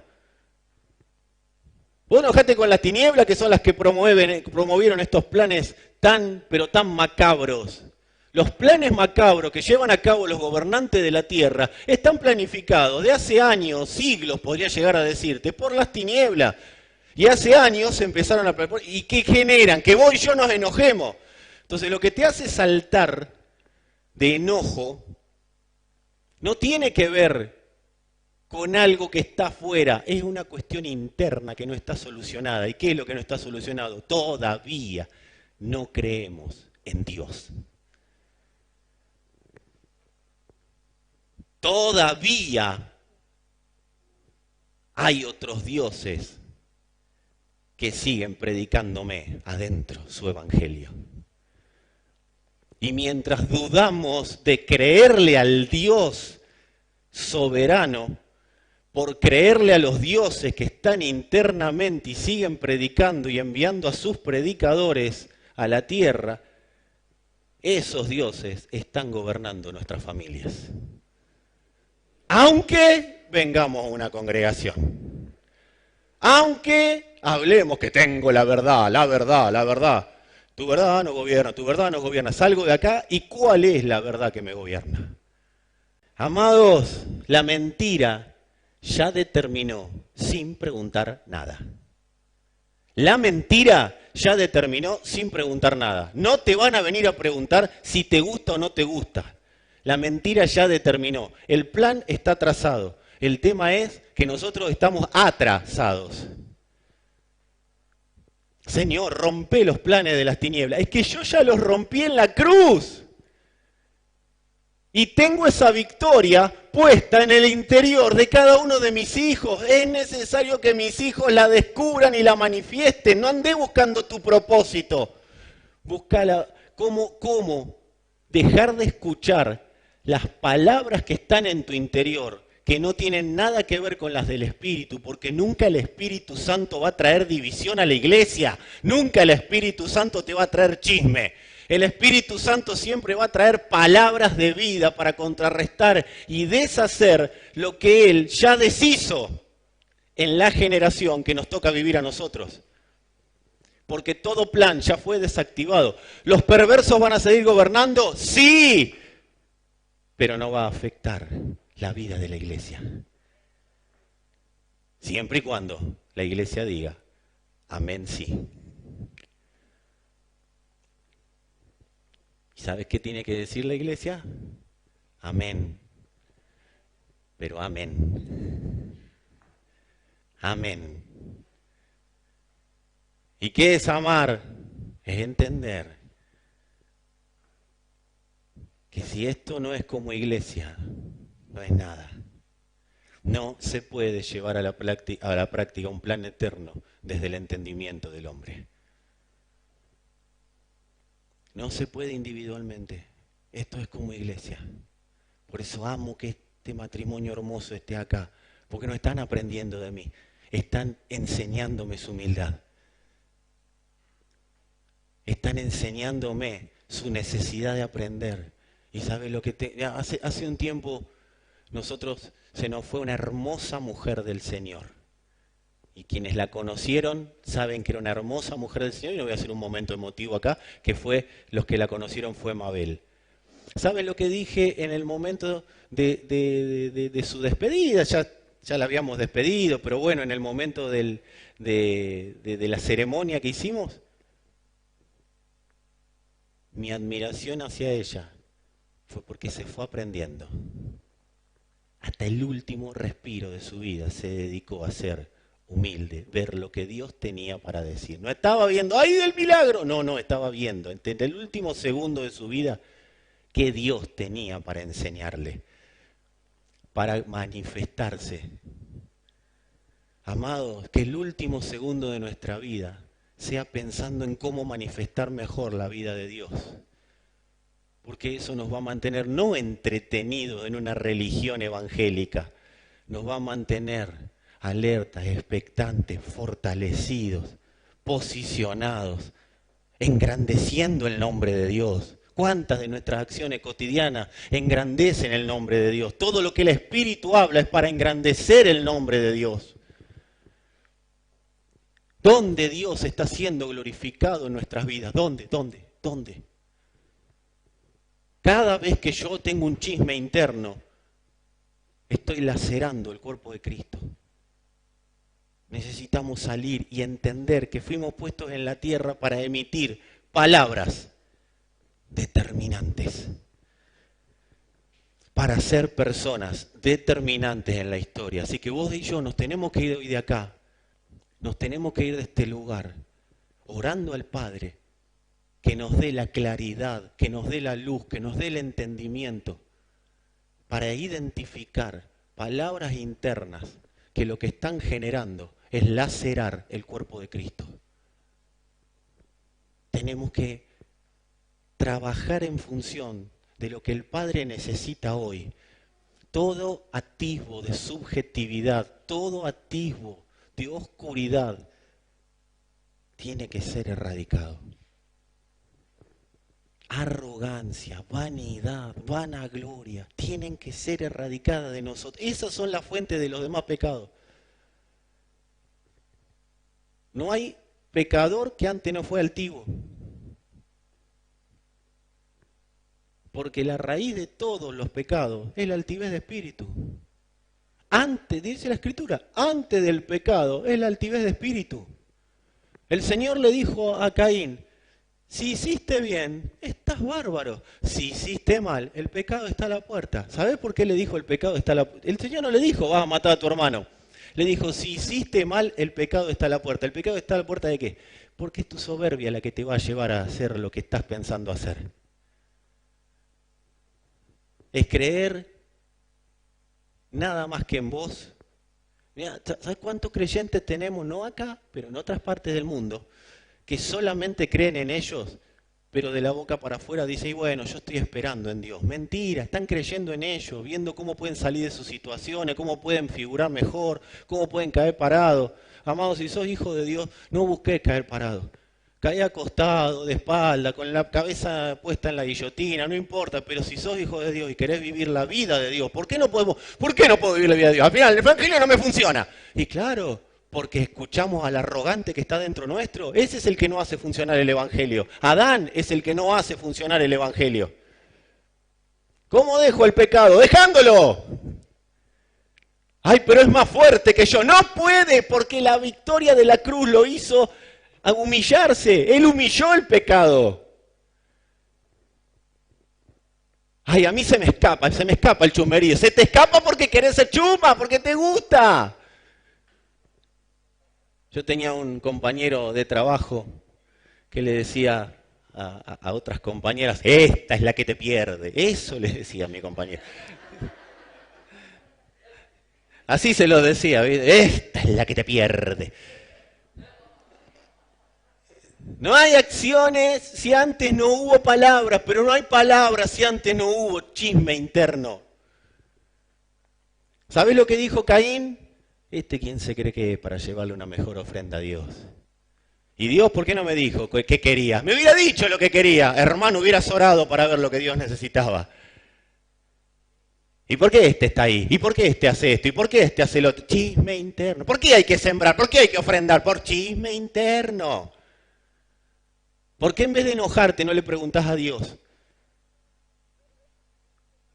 Vos enojate con las tinieblas, que son las que promovieron estos planes pero tan macabros. Los planes macabros que llevan a cabo los gobernantes de la tierra están planificados de hace años, siglos, podría llegar a decirte, por las tinieblas. Y hace años se empezaron a planear. ¿Y qué generan? Que vos y yo nos enojemos. Entonces lo que te hace saltar de enojo no tiene que ver con algo que está afuera, es una cuestión interna que no está solucionada. ¿Y qué es lo que no está solucionado? Todavía no creemos en Dios. Todavía hay otros dioses que siguen predicándome adentro su evangelio. Y mientras dudamos de creerle al Dios soberano, por creerle a los dioses que están internamente y siguen predicando y enviando a sus predicadores a la tierra, esos dioses están gobernando nuestras familias. Aunque vengamos a una congregación, aunque hablemos que tengo la verdad, la verdad, la verdad. Tu verdad no gobierna, tu verdad no gobierna. Salgo de acá y ¿cuál es la verdad que me gobierna? Amados, la mentira ya determinó sin preguntar nada. La mentira ya determinó sin preguntar nada. No te van a venir a preguntar si te gusta o no te gusta. La mentira ya determinó. El plan está trazado. El tema es que nosotros estamos atrasados. Señor, rompe los planes de las tinieblas. Es que yo ya los rompí en la cruz. Y tengo esa victoria puesta en el interior de cada uno de mis hijos. Es necesario que mis hijos la descubran y la manifiesten. No andé buscando tu propósito. Buscala. ¿Cómo dejar de escuchar las palabras que están en tu interior, que no tienen nada que ver con las del Espíritu, porque nunca el Espíritu Santo va a traer división a la iglesia, nunca el Espíritu Santo te va a traer chisme. El Espíritu Santo siempre va a traer palabras de vida para contrarrestar y deshacer lo que Él ya deshizo en la generación que nos toca vivir a nosotros. Porque todo plan ya fue desactivado. ¿Los perversos van a seguir gobernando? Sí, pero no va a afectar la vida de la iglesia. Siempre y cuando la iglesia diga, amén, sí. ¿Y sabes qué tiene que decir la iglesia? Amén. Pero amén. Amén. ¿Y qué es amar? Es entender que si esto no es como iglesia, no es nada. No se puede llevar a la práctica un plan eterno desde el entendimiento del hombre. No se puede individualmente. Esto es como iglesia. Por eso amo que este matrimonio hermoso esté acá, porque no están aprendiendo de mí, están enseñándome su humildad. Están enseñándome su necesidad de aprender. Y ¿sabe lo que hace un tiempo se nos fue una hermosa mujer del Señor. Y quienes la conocieron saben que era una hermosa mujer del Señor. Y no voy a hacer un momento emotivo acá, los que la conocieron fue Mabel. ¿Saben lo que dije en el momento de su despedida? Ya la habíamos despedido, pero bueno, en el momento de la ceremonia que hicimos, mi admiración hacia ella fue porque se fue aprendiendo. hasta el último respiro de su vida se dedicó a ser humilde, ver lo que Dios tenía para decir. No estaba viendo, ¡ay, del milagro! No, estaba viendo, entre el último segundo de su vida, qué Dios tenía para enseñarle, para manifestarse. Amados, que el último segundo de nuestra vida sea pensando en cómo manifestar mejor la vida de Dios. Porque eso nos va a mantener no entretenidos en una religión evangélica, nos va a mantener alertas, expectantes, fortalecidos, posicionados, engrandeciendo el nombre de Dios. ¿Cuántas de nuestras acciones cotidianas engrandecen el nombre de Dios? Todo lo que el Espíritu habla es para engrandecer el nombre de Dios. ¿Dónde Dios está siendo glorificado en nuestras vidas? ¿Dónde? Cada vez que yo tengo un chisme interno, estoy lacerando el cuerpo de Cristo. Necesitamos salir y entender que fuimos puestos en la tierra para emitir palabras determinantes, para ser personas determinantes en la historia. Así que vos y yo nos tenemos que ir hoy de acá, nos tenemos que ir de este lugar, orando al Padre, que nos dé la claridad, que nos dé la luz, que nos dé el entendimiento, para identificar palabras internas que lo que están generando es lacerar el cuerpo de Cristo. Tenemos que trabajar en función de lo que el Padre necesita hoy. Todo atisbo de subjetividad, todo atisbo de oscuridad tiene que ser erradicado. Arrogancia, vanidad, vanagloria, tienen que ser erradicadas de nosotros. Esas son las fuentes de los demás pecados. No hay pecador que antes no fue altivo. Porque la raíz de todos los pecados es la altivez de espíritu. Antes, dice la Escritura, antes del pecado es la altivez de espíritu. El Señor le dijo a Caín, si hiciste bien, estás bárbaro. Si hiciste mal, el pecado está a la puerta. ¿Sabés por qué le dijo el pecado está a la puerta? El Señor no le dijo, vas a matar a tu hermano. Le dijo, si hiciste mal, el pecado está a la puerta. ¿El pecado está a la puerta de qué? Porque es tu soberbia la que te va a llevar a hacer lo que estás pensando hacer. Es creer nada más que en vos. Mira, ¿sabes cuántos creyentes tenemos? No acá, pero en otras partes del mundo, que solamente creen en ellos, pero de la boca para afuera dicen, y bueno, yo estoy esperando en Dios. Mentira, están creyendo en ellos, viendo cómo pueden salir de sus situaciones, cómo pueden figurar mejor, cómo pueden caer parados. Amados, si sos hijo de Dios, no busques caer parado. Caí acostado, de espalda, con la cabeza puesta en la guillotina, no importa, pero si sos hijo de Dios y querés vivir la vida de Dios, ¿por qué no puedo vivir la vida de Dios? Al final, el evangelio no me funciona. Y claro, porque escuchamos al arrogante que está dentro nuestro. Ese es el que no hace funcionar el evangelio. Adán es el que no hace funcionar el evangelio. ¿Cómo dejo el pecado? ¡Dejándolo! Ay, pero es más fuerte que yo. No puede, porque la victoria de la cruz lo hizo a humillarse. Él humilló el pecado. Ay, a mí se me escapa el chusmerío. Se te escapa porque querés ser chuma, porque te gusta. Yo tenía un compañero de trabajo que le decía a otras compañeras, esta es la que te pierde. Eso le decía a mi compañero. Así se lo decía, ¿viste? Esta es la que te pierde. No hay acciones si antes no hubo palabras, pero no hay palabras si antes no hubo chisme interno. ¿Sabés lo que dijo Caín? ¿Quién se cree que es para llevarle una mejor ofrenda a Dios? ¿Y Dios por qué no me dijo qué quería? Me hubiera dicho lo que quería. Hermano, hubieras orado para ver lo que Dios necesitaba. ¿Y por qué está ahí? ¿Y por qué hace esto? ¿Y por qué hace lo otro? Chisme interno. ¿Por qué hay que sembrar? ¿Por qué hay que ofrendar? Por chisme interno. ¿Por qué en vez de enojarte no le preguntás a Dios?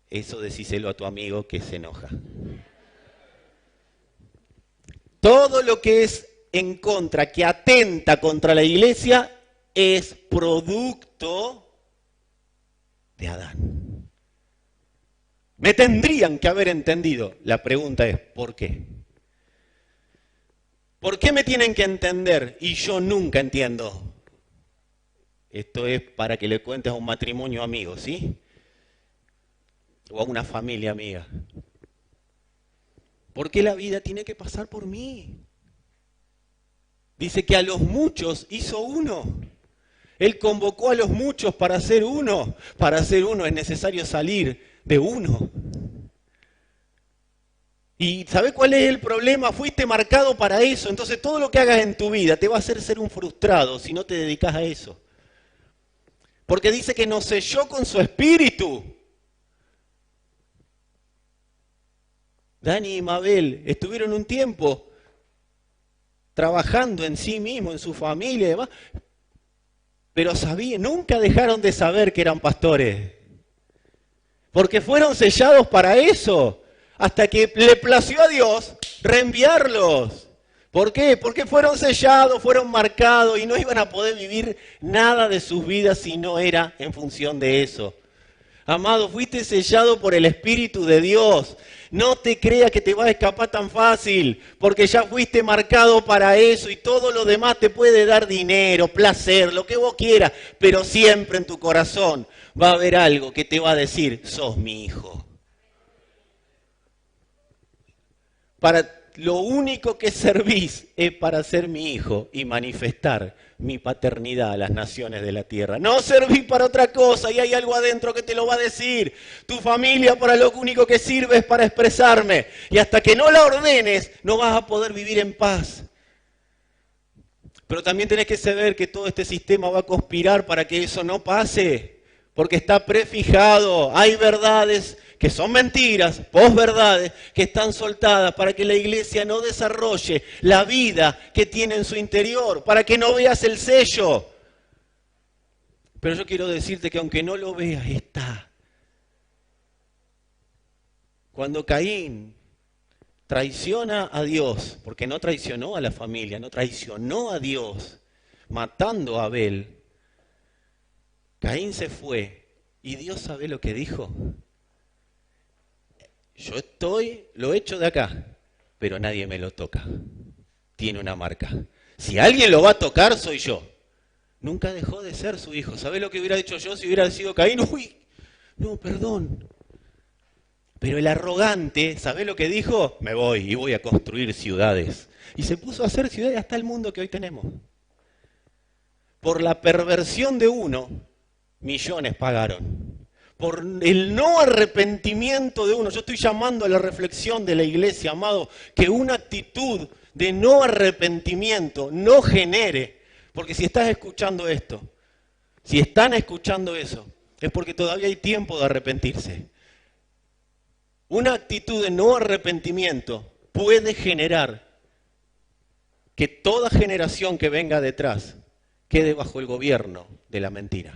Eso decíselo a tu amigo que se enoja. Todo lo que es en contra, que atenta contra la iglesia, es producto de Adán. Me tendrían que haber entendido. La pregunta es, ¿por qué? ¿Por qué me tienen que entender y yo nunca entiendo? Esto es para que le cuentes a un matrimonio amigo, ¿sí? O a una familia amiga. ¿Por qué la vida tiene que pasar por mí? Dice que a los muchos hizo uno. Él convocó a los muchos para ser uno. Para ser uno es necesario salir de uno. ¿Y sabes cuál es el problema? Fuiste marcado para eso. Entonces todo lo que hagas en tu vida te va a hacer ser un frustrado si no te dedicas a eso. Porque dice que nos selló con su espíritu. Dani y Mabel estuvieron un tiempo trabajando en sí mismos, en su familia y demás, pero nunca dejaron de saber que eran pastores, porque fueron sellados para eso, hasta que le plació a Dios reenviarlos. ¿Por qué? Porque fueron sellados, fueron marcados y no iban a poder vivir nada de sus vidas si no era en función de eso. Amado, fuiste sellado por el Espíritu de Dios. No te creas que te va a escapar tan fácil, porque ya fuiste marcado para eso y todo lo demás te puede dar dinero, placer, lo que vos quieras, pero siempre en tu corazón va a haber algo que te va a decir, sos mi hijo. Lo único que servís es para ser mi hijo y manifestar mi paternidad a las naciones de la tierra. No servís para otra cosa y hay algo adentro que te lo va a decir. Tu familia para lo único que sirve es para expresarme. Y hasta que no la ordenes, no vas a poder vivir en paz. Pero también tenés que saber que todo este sistema va a conspirar para que eso no pase. Porque está prefijado. Hay verdades que son mentiras, posverdades, que están soltadas para que la iglesia no desarrolle la vida que tiene en su interior, para que no veas el sello. Pero yo quiero decirte que aunque no lo veas, está. Cuando Caín traiciona a Dios, porque no traicionó a la familia, no traicionó a Dios, matando a Abel, Caín se fue y Dios sabe lo que dijo. Yo lo echo de acá, pero nadie me lo toca. Tiene una marca. Si alguien lo va a tocar, soy yo. Nunca dejó de ser su hijo. ¿Sabés lo que hubiera hecho yo si hubiera sido Caín? Uy, no, perdón. Pero el arrogante, ¿sabés lo que dijo? Me voy y voy a construir ciudades. Y se puso a hacer ciudades hasta el mundo que hoy tenemos. Por la perversión de uno, millones pagaron. Por el no arrepentimiento de uno. Yo estoy llamando a la reflexión de la iglesia, amado, que una actitud de no arrepentimiento no genere. Porque si estás escuchando esto, si están escuchando eso, es porque todavía hay tiempo de arrepentirse. Una actitud de no arrepentimiento puede generar que toda generación que venga detrás quede bajo el gobierno de la mentira.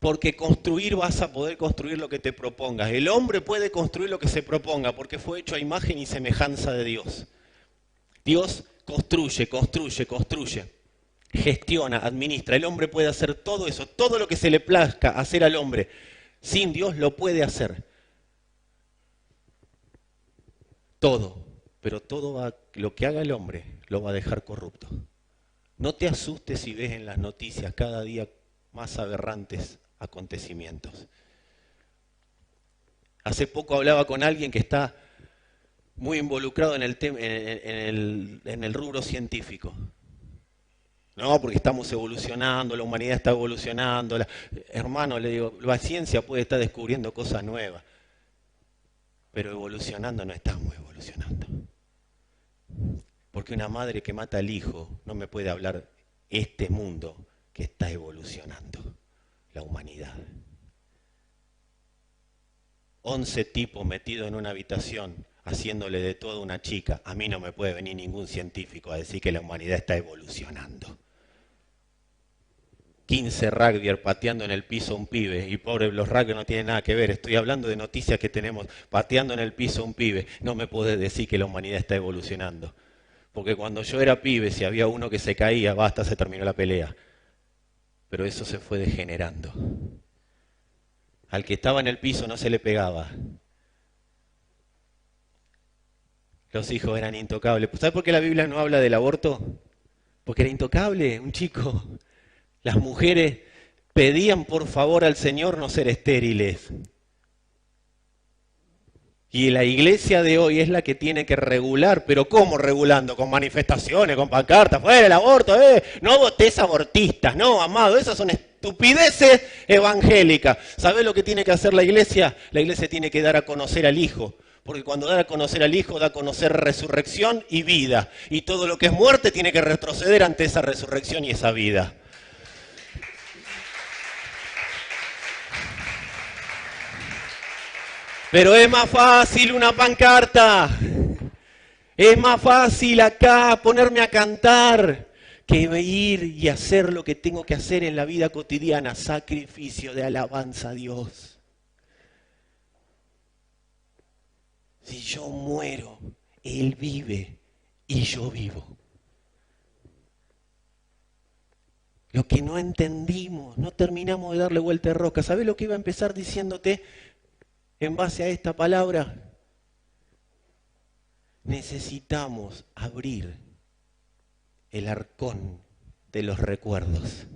Porque construir vas a poder construir lo que te propongas. El hombre puede construir lo que se proponga porque fue hecho a imagen y semejanza de Dios. Dios construye, gestiona, administra. El hombre puede hacer todo eso, todo lo que se le plazca hacer al hombre. Sin Dios lo puede hacer. Todo, pero lo que haga el hombre lo va a dejar corrupto. No te asustes si ves en las noticias cada día más aberrantes acontecimientos. Hace poco hablaba con alguien que está muy involucrado en el rubro científico. No, porque estamos evolucionando, la humanidad está evolucionando. Hermano, le digo, la ciencia puede estar descubriendo cosas nuevas, pero evolucionando no estamos evolucionando. Porque una madre que mata al hijo no me puede hablar este mundo que está evolucionando. La humanidad. 11 tipos metidos en una habitación haciéndole de todo a una chica. A mí no me puede venir ningún científico a decir que la humanidad está evolucionando. 15 rugbyers pateando en el piso a un pibe. Y pobre, los rugbyers no tienen nada que ver. Estoy hablando de noticias que tenemos. Pateando en el piso a un pibe. No me puede decir que la humanidad está evolucionando. Porque cuando yo era pibe, si había uno que se caía, basta, se terminó la pelea. Pero eso se fue degenerando. Al que estaba en el piso no se le pegaba. Los hijos eran intocables. ¿Sabes por qué la Biblia no habla del aborto? Porque era intocable, un chico. Las mujeres pedían por favor al Señor no ser estériles. Y la iglesia de hoy es la que tiene que regular, pero ¿cómo regulando? Con manifestaciones, con pancartas, fuera el aborto, no votés abortistas, no, amado, esas son estupideces evangélicas. ¿Sabés lo que tiene que hacer la iglesia? La iglesia tiene que dar a conocer al Hijo, porque cuando da a conocer al Hijo, da a conocer resurrección y vida. Y todo lo que es muerte tiene que retroceder ante esa resurrección y esa vida. Pero es más fácil una pancarta, es más fácil acá ponerme a cantar que ir y hacer lo que tengo que hacer en la vida cotidiana, sacrificio de alabanza a Dios. Si yo muero, Él vive y yo vivo. Lo que no entendimos, no terminamos de darle vuelta de rosca. ¿Sabés lo que iba a empezar diciéndote? En base a esta palabra, necesitamos abrir el arcón de los recuerdos.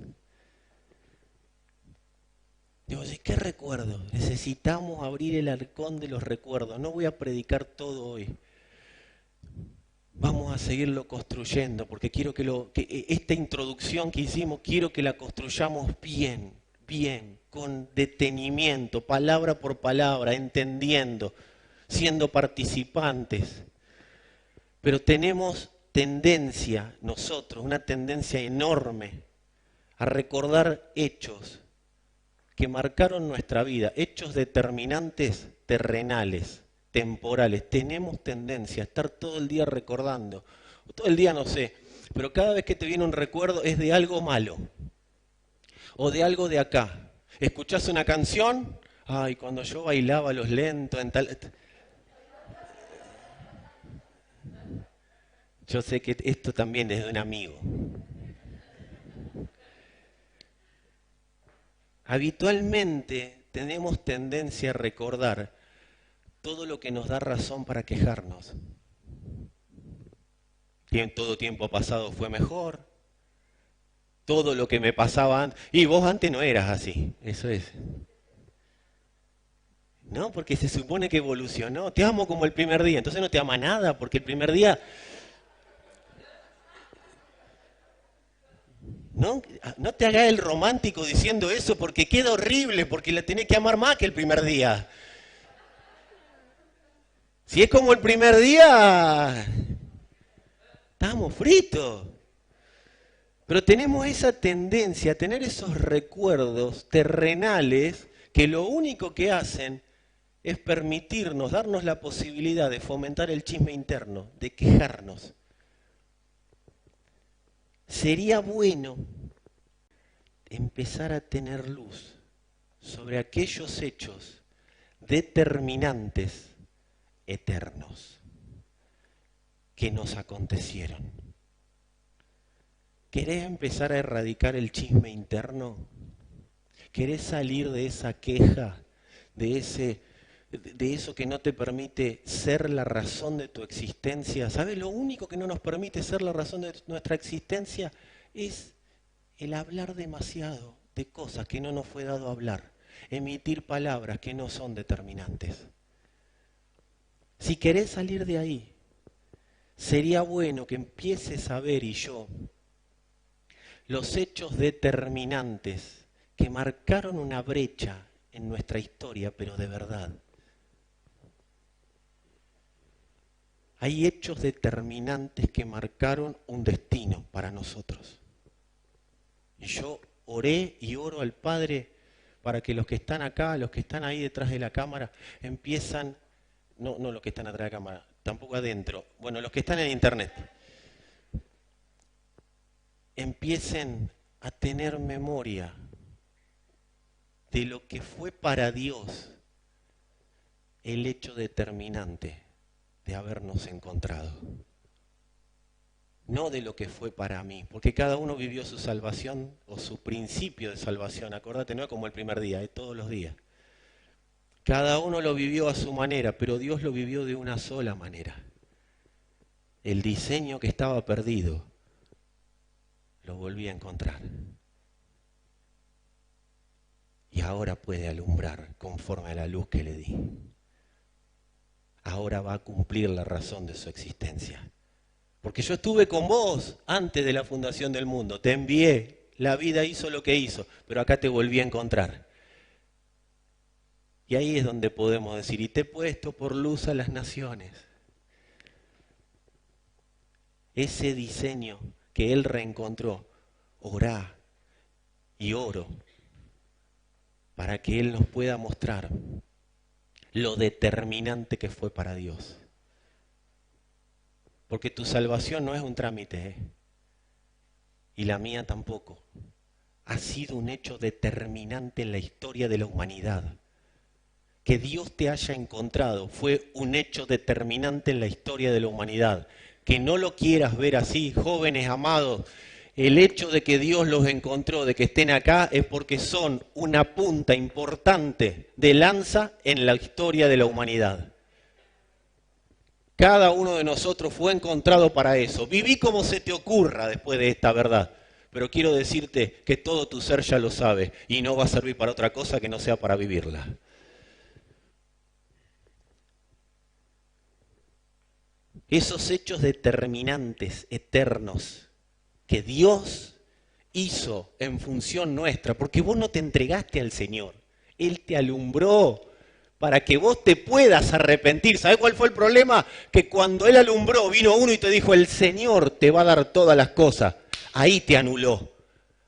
Digo, ¿qué recuerdos? Necesitamos abrir el arcón de los recuerdos. No voy a predicar todo hoy. Vamos a seguirlo construyendo, porque quiero que esta introducción que hicimos, quiero que la construyamos bien, con detenimiento, palabra por palabra, entendiendo, siendo participantes. Pero tenemos tendencia, nosotros, una tendencia enorme a recordar hechos que marcaron nuestra vida, hechos determinantes terrenales, temporales. Tenemos tendencia a estar todo el día recordando, todo el día no sé, pero cada vez que te viene un recuerdo es de algo malo o de algo de acá. ¿Escuchás una canción? Ay, cuando yo bailaba los lentos en tal... Yo sé que esto también es de un amigo. Habitualmente tenemos tendencia a recordar todo lo que nos da razón para quejarnos. Todo tiempo pasado fue mejor. Todo lo que me pasaba antes. Y vos antes no eras así. Eso es. No, porque se supone que evolucionó. Te amo como el primer día. Entonces no te ama nada, porque el primer día... No te hagas el romántico diciendo eso porque queda horrible, porque la tenés que amar más que el primer día. Si es como el primer día, estamos fritos. Pero tenemos esa tendencia a tener esos recuerdos terrenales que lo único que hacen es permitirnos, darnos la posibilidad de fomentar el chisme interno, de quejarnos. Sería bueno empezar a tener luz sobre aquellos hechos determinantes, eternos, que nos acontecieron. ¿Querés empezar a erradicar el chisme interno? ¿Querés salir de esa queja, de eso que no te permite ser la razón de tu existencia? ¿Sabes? Lo único que no nos permite ser la razón de nuestra existencia es el hablar demasiado de cosas que no nos fue dado hablar, emitir palabras que no son determinantes. Si querés salir de ahí, sería bueno que empieces a ver, y yo, los hechos determinantes que marcaron una brecha en nuestra historia, pero de verdad. Hay hechos determinantes que marcaron un destino para nosotros. Y yo oré y oro al Padre para que los que están acá, los que están ahí detrás de la cámara, empiezan, no los que están atrás de la cámara, tampoco adentro, bueno, los que están en internet, empiecen a tener memoria de lo que fue para Dios el hecho determinante de habernos encontrado. No de lo que fue para mí, porque cada uno vivió su salvación o su principio de salvación, acordate, no es como el primer día, es todos los días. Cada uno lo vivió a su manera, pero Dios lo vivió de una sola manera. El diseño que estaba perdido, lo volví a encontrar. Y ahora puede alumbrar conforme a la luz que le di. Ahora va a cumplir la razón de su existencia. Porque yo estuve con vos antes de la fundación del mundo, te envié, la vida hizo lo que hizo, pero acá te volví a encontrar. Y ahí es donde podemos decir, y te he puesto por luz a las naciones. Ese diseño que Él reencontró, orá y oro, para que Él nos pueda mostrar lo determinante que fue para Dios. Porque tu salvación no es un trámite, y la mía tampoco. Ha sido un hecho determinante en la historia de la humanidad. Que Dios te haya encontrado fue un hecho determinante en la historia de la humanidad. Que no lo quieras ver así, jóvenes amados, el hecho de que Dios los encontró, de que estén acá, es porque son una punta importante de lanza en la historia de la humanidad. Cada uno de nosotros fue encontrado para eso. Viví como se te ocurra después de esta verdad. Pero quiero decirte que todo tu ser ya lo sabe y no va a servir para otra cosa que no sea para vivirla. Esos hechos determinantes, eternos, que Dios hizo en función nuestra, porque vos no te entregaste al Señor, Él te alumbró para que vos te puedas arrepentir. ¿Sabés cuál fue el problema? Que cuando Él alumbró, vino uno y te dijo, el Señor te va a dar todas las cosas. Ahí te anuló,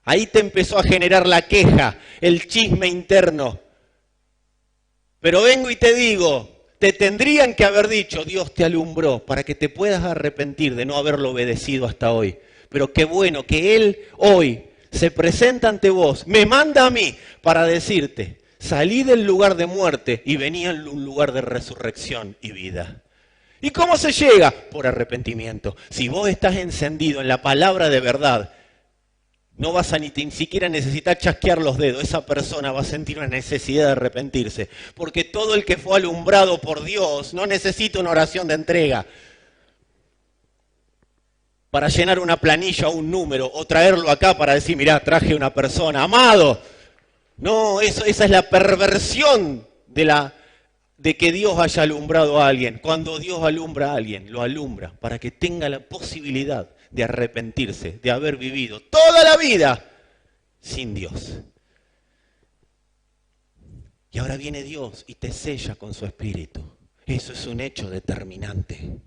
ahí te empezó a generar la queja, el chisme interno. Pero vengo y te digo, te tendrían que haber dicho, Dios te alumbró para que te puedas arrepentir de no haberlo obedecido hasta hoy. Pero qué bueno que Él hoy se presenta ante vos, me manda a mí para decirte, salí del lugar de muerte y vení a un lugar de resurrección y vida. ¿Y cómo se llega? Por arrepentimiento. Si vos estás encendido en la palabra de verdad, no vas a ni siquiera necesitar chasquear los dedos. Esa persona va a sentir una necesidad de arrepentirse. Porque todo el que fue alumbrado por Dios no necesita una oración de entrega para llenar una planilla o un número, o traerlo acá para decir, mirá, traje una persona, amado. No, esa es la perversión de que Dios haya alumbrado a alguien. Cuando Dios alumbra a alguien, lo alumbra para que tenga la posibilidad de arrepentirse, de haber vivido toda la vida sin Dios. Y ahora viene Dios y te sella con su espíritu. Eso es un hecho determinante.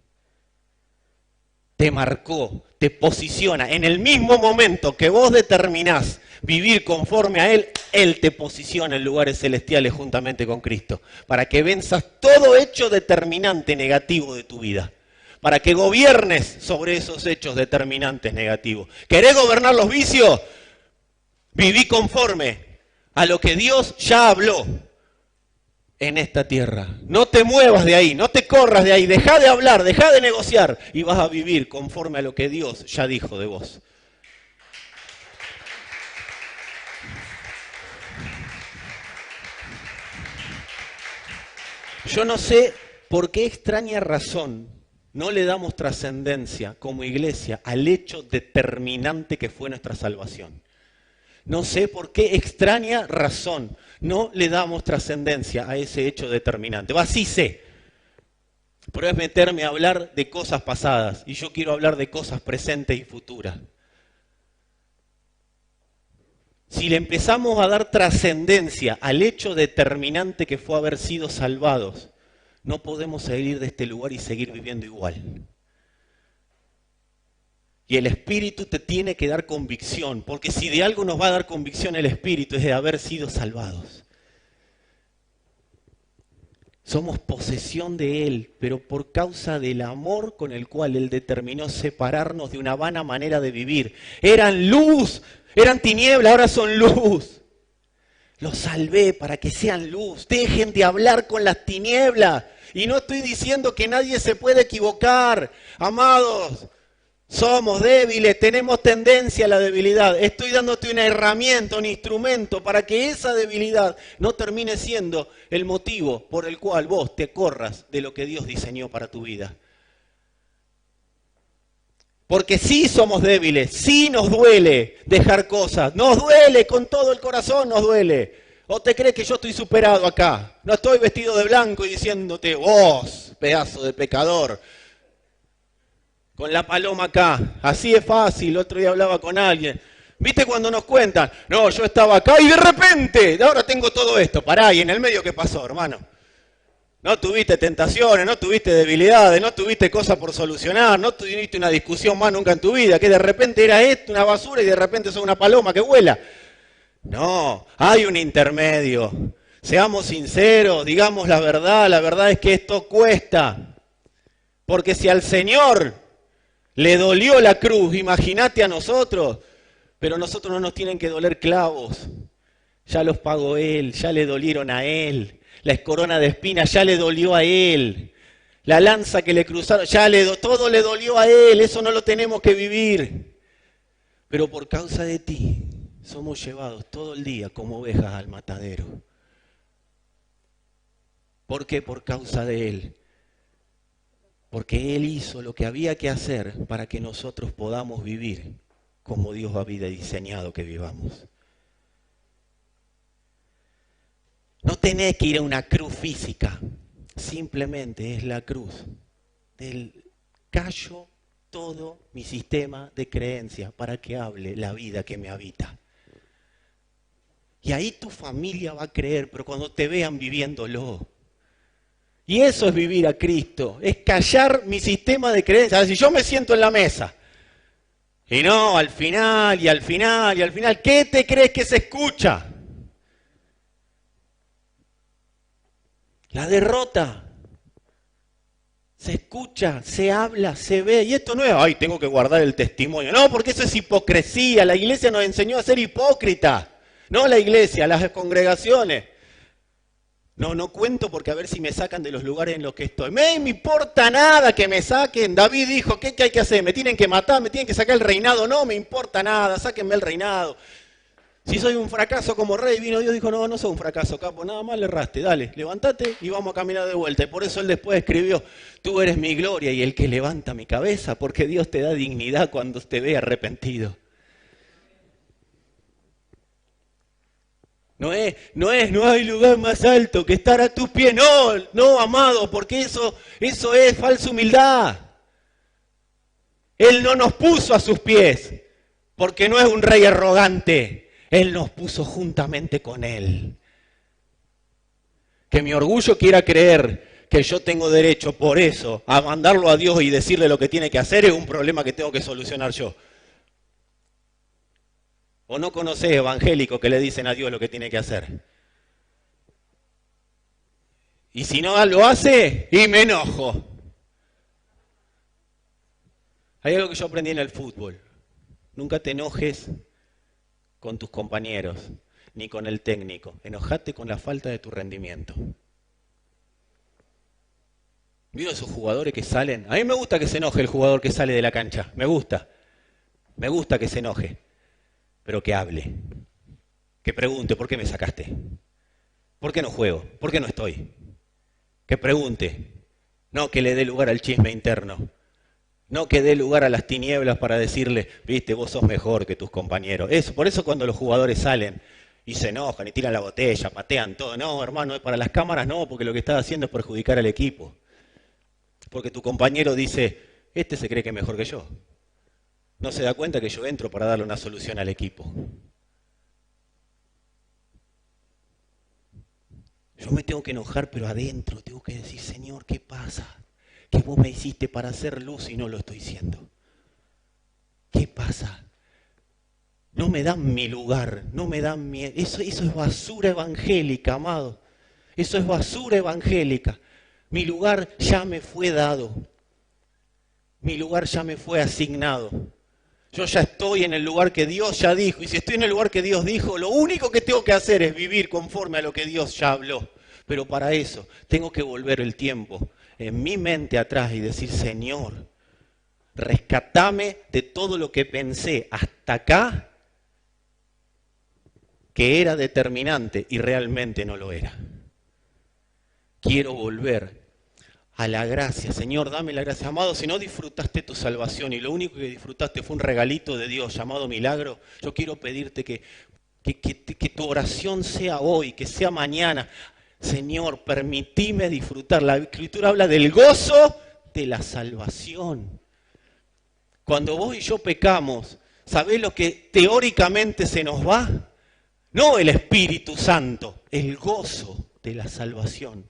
Te marcó, te posiciona. En el mismo momento que vos determinás vivir conforme a Él, Él te posiciona en lugares celestiales juntamente con Cristo, para que venzas todo hecho determinante negativo de tu vida, para que gobiernes sobre esos hechos determinantes negativos. ¿Querés gobernar los vicios? Viví conforme a lo que Dios ya habló en esta tierra. No te muevas de ahí, no te corras de ahí, deja de hablar, deja de negociar y vas a vivir conforme a lo que Dios ya dijo de vos. Yo no sé por qué extraña razón no le damos trascendencia como iglesia al hecho determinante que fue nuestra salvación. No sé por qué extraña razón no le damos trascendencia a ese hecho determinante. Sí sé, pero es meterme a hablar de cosas pasadas y yo quiero hablar de cosas presentes y futuras. Si le empezamos a dar trascendencia al hecho determinante que fue haber sido salvados, no podemos salir de este lugar y seguir viviendo igual. Y el Espíritu te tiene que dar convicción, porque si de algo nos va a dar convicción el Espíritu es de haber sido salvados. Somos posesión de Él, pero por causa del amor con el cual Él determinó separarnos de una vana manera de vivir. Eran luz, eran tiniebla, ahora son luz. Los salvé para que sean luz. Dejen de hablar con las tinieblas. Y no estoy diciendo que nadie se puede equivocar, amados. Somos débiles, tenemos tendencia a la debilidad. Estoy dándote una herramienta, un instrumento para que esa debilidad no termine siendo el motivo por el cual vos te corras de lo que Dios diseñó para tu vida. Porque sí somos débiles, sí nos duele dejar cosas, nos duele con todo el corazón, nos duele. ¿O te crees que yo estoy superado acá? No estoy vestido de blanco y diciéndote, vos, pedazo de pecador, con la paloma acá. Así es fácil, el otro día hablaba con alguien. ¿Viste cuando nos cuentan? No, yo estaba acá y de repente, ahora tengo todo esto. Pará, ¿y en el medio qué pasó, hermano? No tuviste tentaciones, no tuviste debilidades, no tuviste cosas por solucionar, no tuviste una discusión más nunca en tu vida, que de repente era esto, una basura, y de repente sos una paloma que vuela. No, hay un intermedio. Seamos sinceros, digamos la verdad es que esto cuesta. Porque si al Señor le dolió la cruz, imagínate a nosotros, pero a nosotros no nos tienen que doler clavos. Ya los pagó Él, ya le dolieron a Él. La corona de espinas ya le dolió a Él. La lanza que le cruzaron, todo le dolió a Él. Eso no lo tenemos que vivir. Pero por causa de ti, somos llevados todo el día como ovejas al matadero. ¿Por qué? Por causa de Él. Porque Él hizo lo que había que hacer para que nosotros podamos vivir como Dios había diseñado que vivamos. No tenés que ir a una cruz física, simplemente es la cruz del callo todo mi sistema de creencias para que hable la vida que me habita. Y ahí tu familia va a creer, pero cuando te vean viviéndolo. Y eso es vivir a Cristo, es callar mi sistema de creencias. Si yo me siento en la mesa, y no, al final, ¿qué te crees que se escucha? La derrota. Se escucha, se habla, se ve. Y esto no es, ay, tengo que guardar el testimonio. No, porque eso es hipocresía. La iglesia nos enseñó a ser hipócritas. No la iglesia, las congregaciones. No cuento porque a ver si me sacan de los lugares en los que estoy. Me importa nada que me saquen. David dijo, ¿qué hay que hacer? ¿Me tienen que matar? ¿Me tienen que sacar el reinado? No me importa nada, sáquenme el reinado. Si soy un fracaso como rey, vino Dios y dijo, no soy un fracaso, capo, nada más le erraste, dale, levántate y vamos a caminar de vuelta. Y por eso él después escribió, tú eres mi gloria y el que levanta mi cabeza, porque Dios te da dignidad cuando te ve arrepentido. No hay lugar más alto que estar a tus pies, no, amado, porque eso es falsa humildad. Él no nos puso a sus pies, porque no es un rey arrogante. Él nos puso juntamente con Él. Que mi orgullo quiera creer que yo tengo derecho por eso a mandarlo a Dios y decirle lo que tiene que hacer es un problema que tengo que solucionar yo. ¿O no conocés evangélicos que le dicen a Dios lo que tiene que hacer? Y si no lo hace, y me enojo. Hay algo que yo aprendí en el fútbol. Nunca te enojes con tus compañeros, ni con el técnico. Enojate con la falta de tu rendimiento. ¿Vio esos jugadores que salen? A mí me gusta que se enoje el jugador que sale de la cancha. Me gusta que se enoje. Pero que hable. Que pregunte, ¿por qué me sacaste? ¿Por qué no juego? ¿Por qué no estoy? Que pregunte. No que le dé lugar al chisme interno. No que dé lugar a las tinieblas para decirle, viste, vos sos mejor que tus compañeros. Por eso cuando los jugadores salen y se enojan y tiran la botella, patean todo. No, hermano, para las cámaras no, porque lo que estás haciendo es perjudicar al equipo. Porque tu compañero dice, este se cree que es mejor que yo. No se da cuenta que yo entro para darle una solución al equipo. Yo me tengo que enojar, pero adentro tengo que decir, Señor, ¿qué pasa? Que vos me hiciste para hacer luz y no lo estoy siendo. ¿Qué pasa? No me dan mi lugar, no me dan mi... Eso es basura evangélica, amado. Eso es basura evangélica. Mi lugar ya me fue dado. Mi lugar ya me fue asignado. Yo ya estoy en el lugar que Dios ya dijo. Y si estoy en el lugar que Dios dijo, lo único que tengo que hacer es vivir conforme a lo que Dios ya habló. Pero para eso tengo que volver el tiempo en mi mente atrás y decir, Señor, Rescatame de todo lo que pensé hasta acá que era determinante y realmente no lo era. Quiero volver a la gracia. Señor, dame la gracia. Amado, si no disfrutaste tu salvación y lo único que disfrutaste fue un regalito de Dios llamado milagro, yo quiero pedirte que tu oración sea hoy, que sea mañana. Señor, permitime disfrutar. La Escritura habla del gozo de la salvación. Cuando vos y yo pecamos, ¿sabés lo que teóricamente se nos va? No el Espíritu Santo, el gozo de la salvación.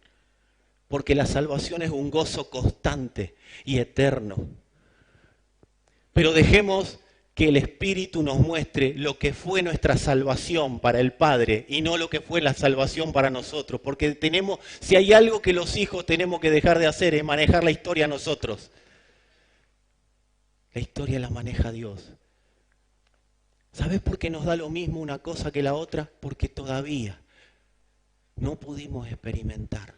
Porque la salvación es un gozo constante y eterno. Pero dejemos que el Espíritu nos muestre lo que fue nuestra salvación para el Padre y no lo que fue la salvación para nosotros. Porque si hay algo que los hijos tenemos que dejar de hacer es manejar la historia nosotros. La historia la maneja Dios. ¿Sabes por qué nos da lo mismo una cosa que la otra? Porque todavía no pudimos experimentar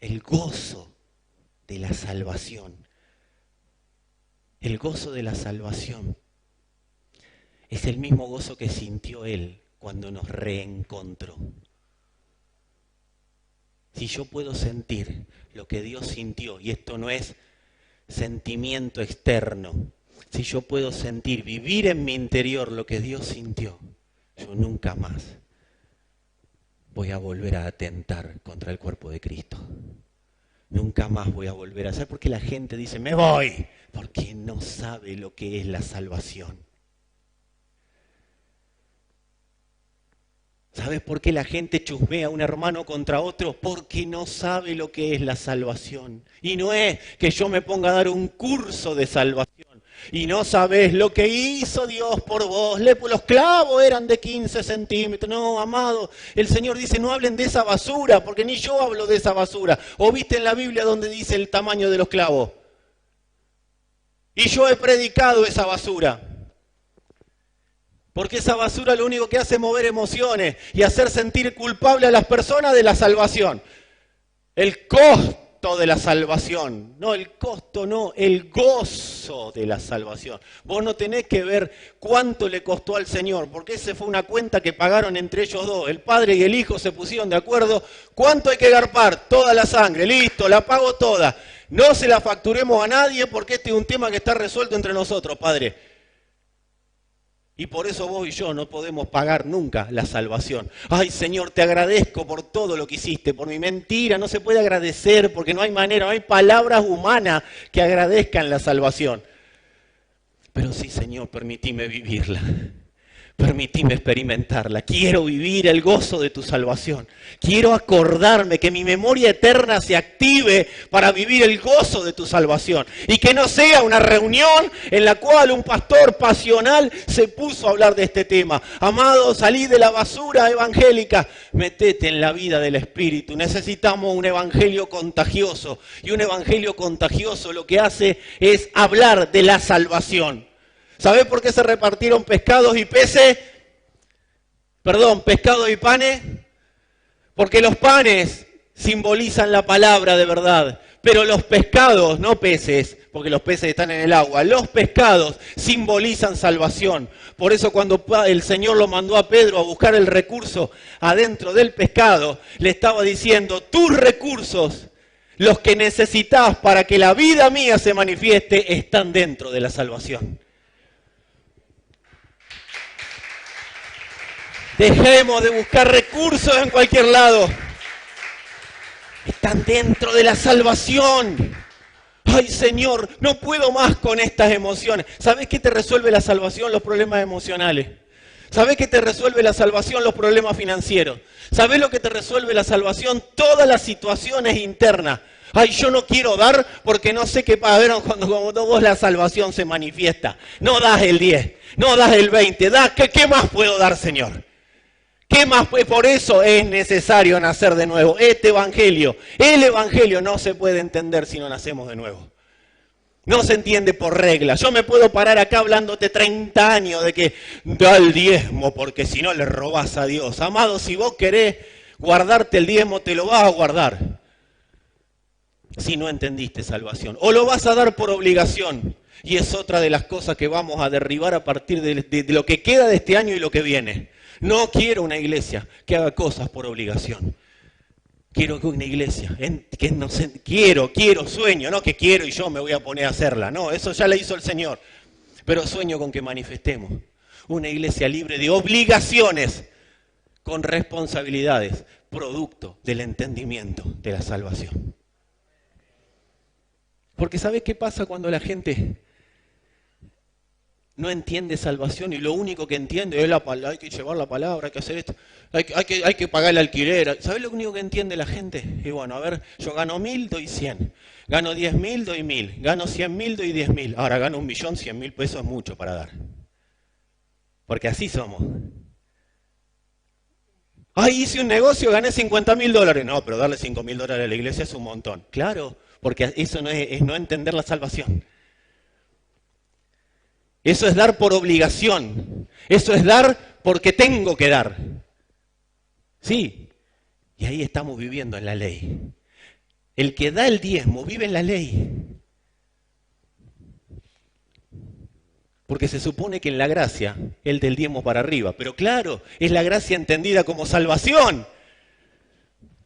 el gozo de la salvación. El gozo de la salvación es el mismo gozo que sintió Él cuando nos reencontró. Si yo puedo sentir lo que Dios sintió, y esto no es sentimiento externo, si yo puedo sentir, vivir en mi interior lo que Dios sintió, yo nunca más voy a volver a atentar contra el cuerpo de Cristo. Nunca más voy a volver a hacer, porque la gente dice, me voy, porque no sabe lo que es la salvación. ¿Sabes por qué la gente chusmea a un hermano contra otro? Porque no sabe lo que es la salvación. Y no es que yo me ponga a dar un curso de salvación. Y no sabes lo que hizo Dios por vos. Los clavos eran de 15 centímetros. No, amado, el Señor dice, no hablen de esa basura, porque ni yo hablo de esa basura. ¿O viste en la Biblia donde dice el tamaño de los clavos? Y yo he predicado esa basura. Porque esa basura lo único que hace es mover emociones y hacer sentir culpable a las personas de la salvación. El costo de la salvación. No, el costo no, el gozo de la salvación. Vos no tenés que ver cuánto le costó al Señor, porque esa fue una cuenta que pagaron entre ellos dos. El Padre y el Hijo se pusieron de acuerdo. ¿Cuánto hay que garpar? Toda la sangre, listo, la pago toda. No se la facturemos a nadie porque este es un tema que está resuelto entre nosotros, Padre. Y por eso vos y yo no podemos pagar nunca la salvación. Ay, Señor, te agradezco por todo lo que hiciste, por mi mentira. No se puede agradecer porque no hay manera, no hay palabras humanas que agradezcan la salvación. Pero sí, Señor, permitime vivirla. Permitime experimentarla. Quiero vivir el gozo de tu salvación. Quiero acordarme que mi memoria eterna se active para vivir el gozo de tu salvación. Y que no sea una reunión en la cual un pastor pasional se puso a hablar de este tema. Amado, salí de la basura evangélica. Metete en la vida del Espíritu. Necesitamos un evangelio contagioso. Y un evangelio contagioso lo que hace es hablar de la salvación. ¿Sabés por qué se repartieron pescados y peces? Pescados y panes. Porque los panes simbolizan la palabra de verdad. Pero los pescados, no peces, porque los peces están en el agua. Los pescados simbolizan salvación. Por eso cuando el Señor lo mandó a Pedro a buscar el recurso adentro del pescado, le estaba diciendo, tus recursos, los que necesitas para que la vida mía se manifieste, están dentro de la salvación. Dejemos de buscar recursos en cualquier lado. Están dentro de la salvación. Ay, Señor, no puedo más con estas emociones. ¿Sabés qué te resuelve la salvación? Los problemas emocionales. ¿Sabés qué te resuelve la salvación? Los problemas financieros. ¿Sabés lo que te resuelve la salvación? Todas las situaciones internas. Ay, yo no quiero dar porque no sé qué va a haber cuando vos la salvación se manifiesta. No das el 10, no das el 20, ¿qué más puedo dar, Señor? ¿Qué más? Pues por eso es necesario nacer de nuevo. El Evangelio no se puede entender si no nacemos de nuevo. No se entiende por regla. Yo me puedo parar acá hablándote 30 años de que da el diezmo porque si no le robás a Dios. Amado, si vos querés guardarte el diezmo, te lo vas a guardar. Si no entendiste salvación. O lo vas a dar por obligación. Y es otra de las cosas que vamos a derribar a partir de lo que queda de este año y lo que viene. No quiero una iglesia que haga cosas por obligación. Quiero que una iglesia, que no sé, quiero, sueño, no que quiero y yo me voy a poner a hacerla. No, eso ya la hizo el Señor. Pero sueño con que manifestemos una iglesia libre de obligaciones, con responsabilidades, producto del entendimiento de la salvación. Porque ¿sabes qué pasa cuando la gente no entiende salvación y lo único que entiende es la palabra, hay que llevar la palabra, hay que hacer esto, hay que pagar el alquiler? ¿Sabes lo único que entiende la gente? Y bueno, a ver, yo gano 1.000, doy 100. Gano 10.000, doy 1.000. Gano 100.000, doy 10.000. Ahora gano 1.000.000, 100.000 pesos es mucho para dar. Porque así somos. Ay, hice un negocio, gané $50.000. No, pero darle $5.000 a la iglesia es un montón. Claro, porque eso no es no entender la salvación. Eso es dar por obligación. Eso es dar porque tengo que dar. Sí, y ahí estamos viviendo en la ley. El que da el diezmo vive en la ley. Porque se supone que en la gracia, el del diezmo para arriba. Pero claro, es la gracia entendida como salvación.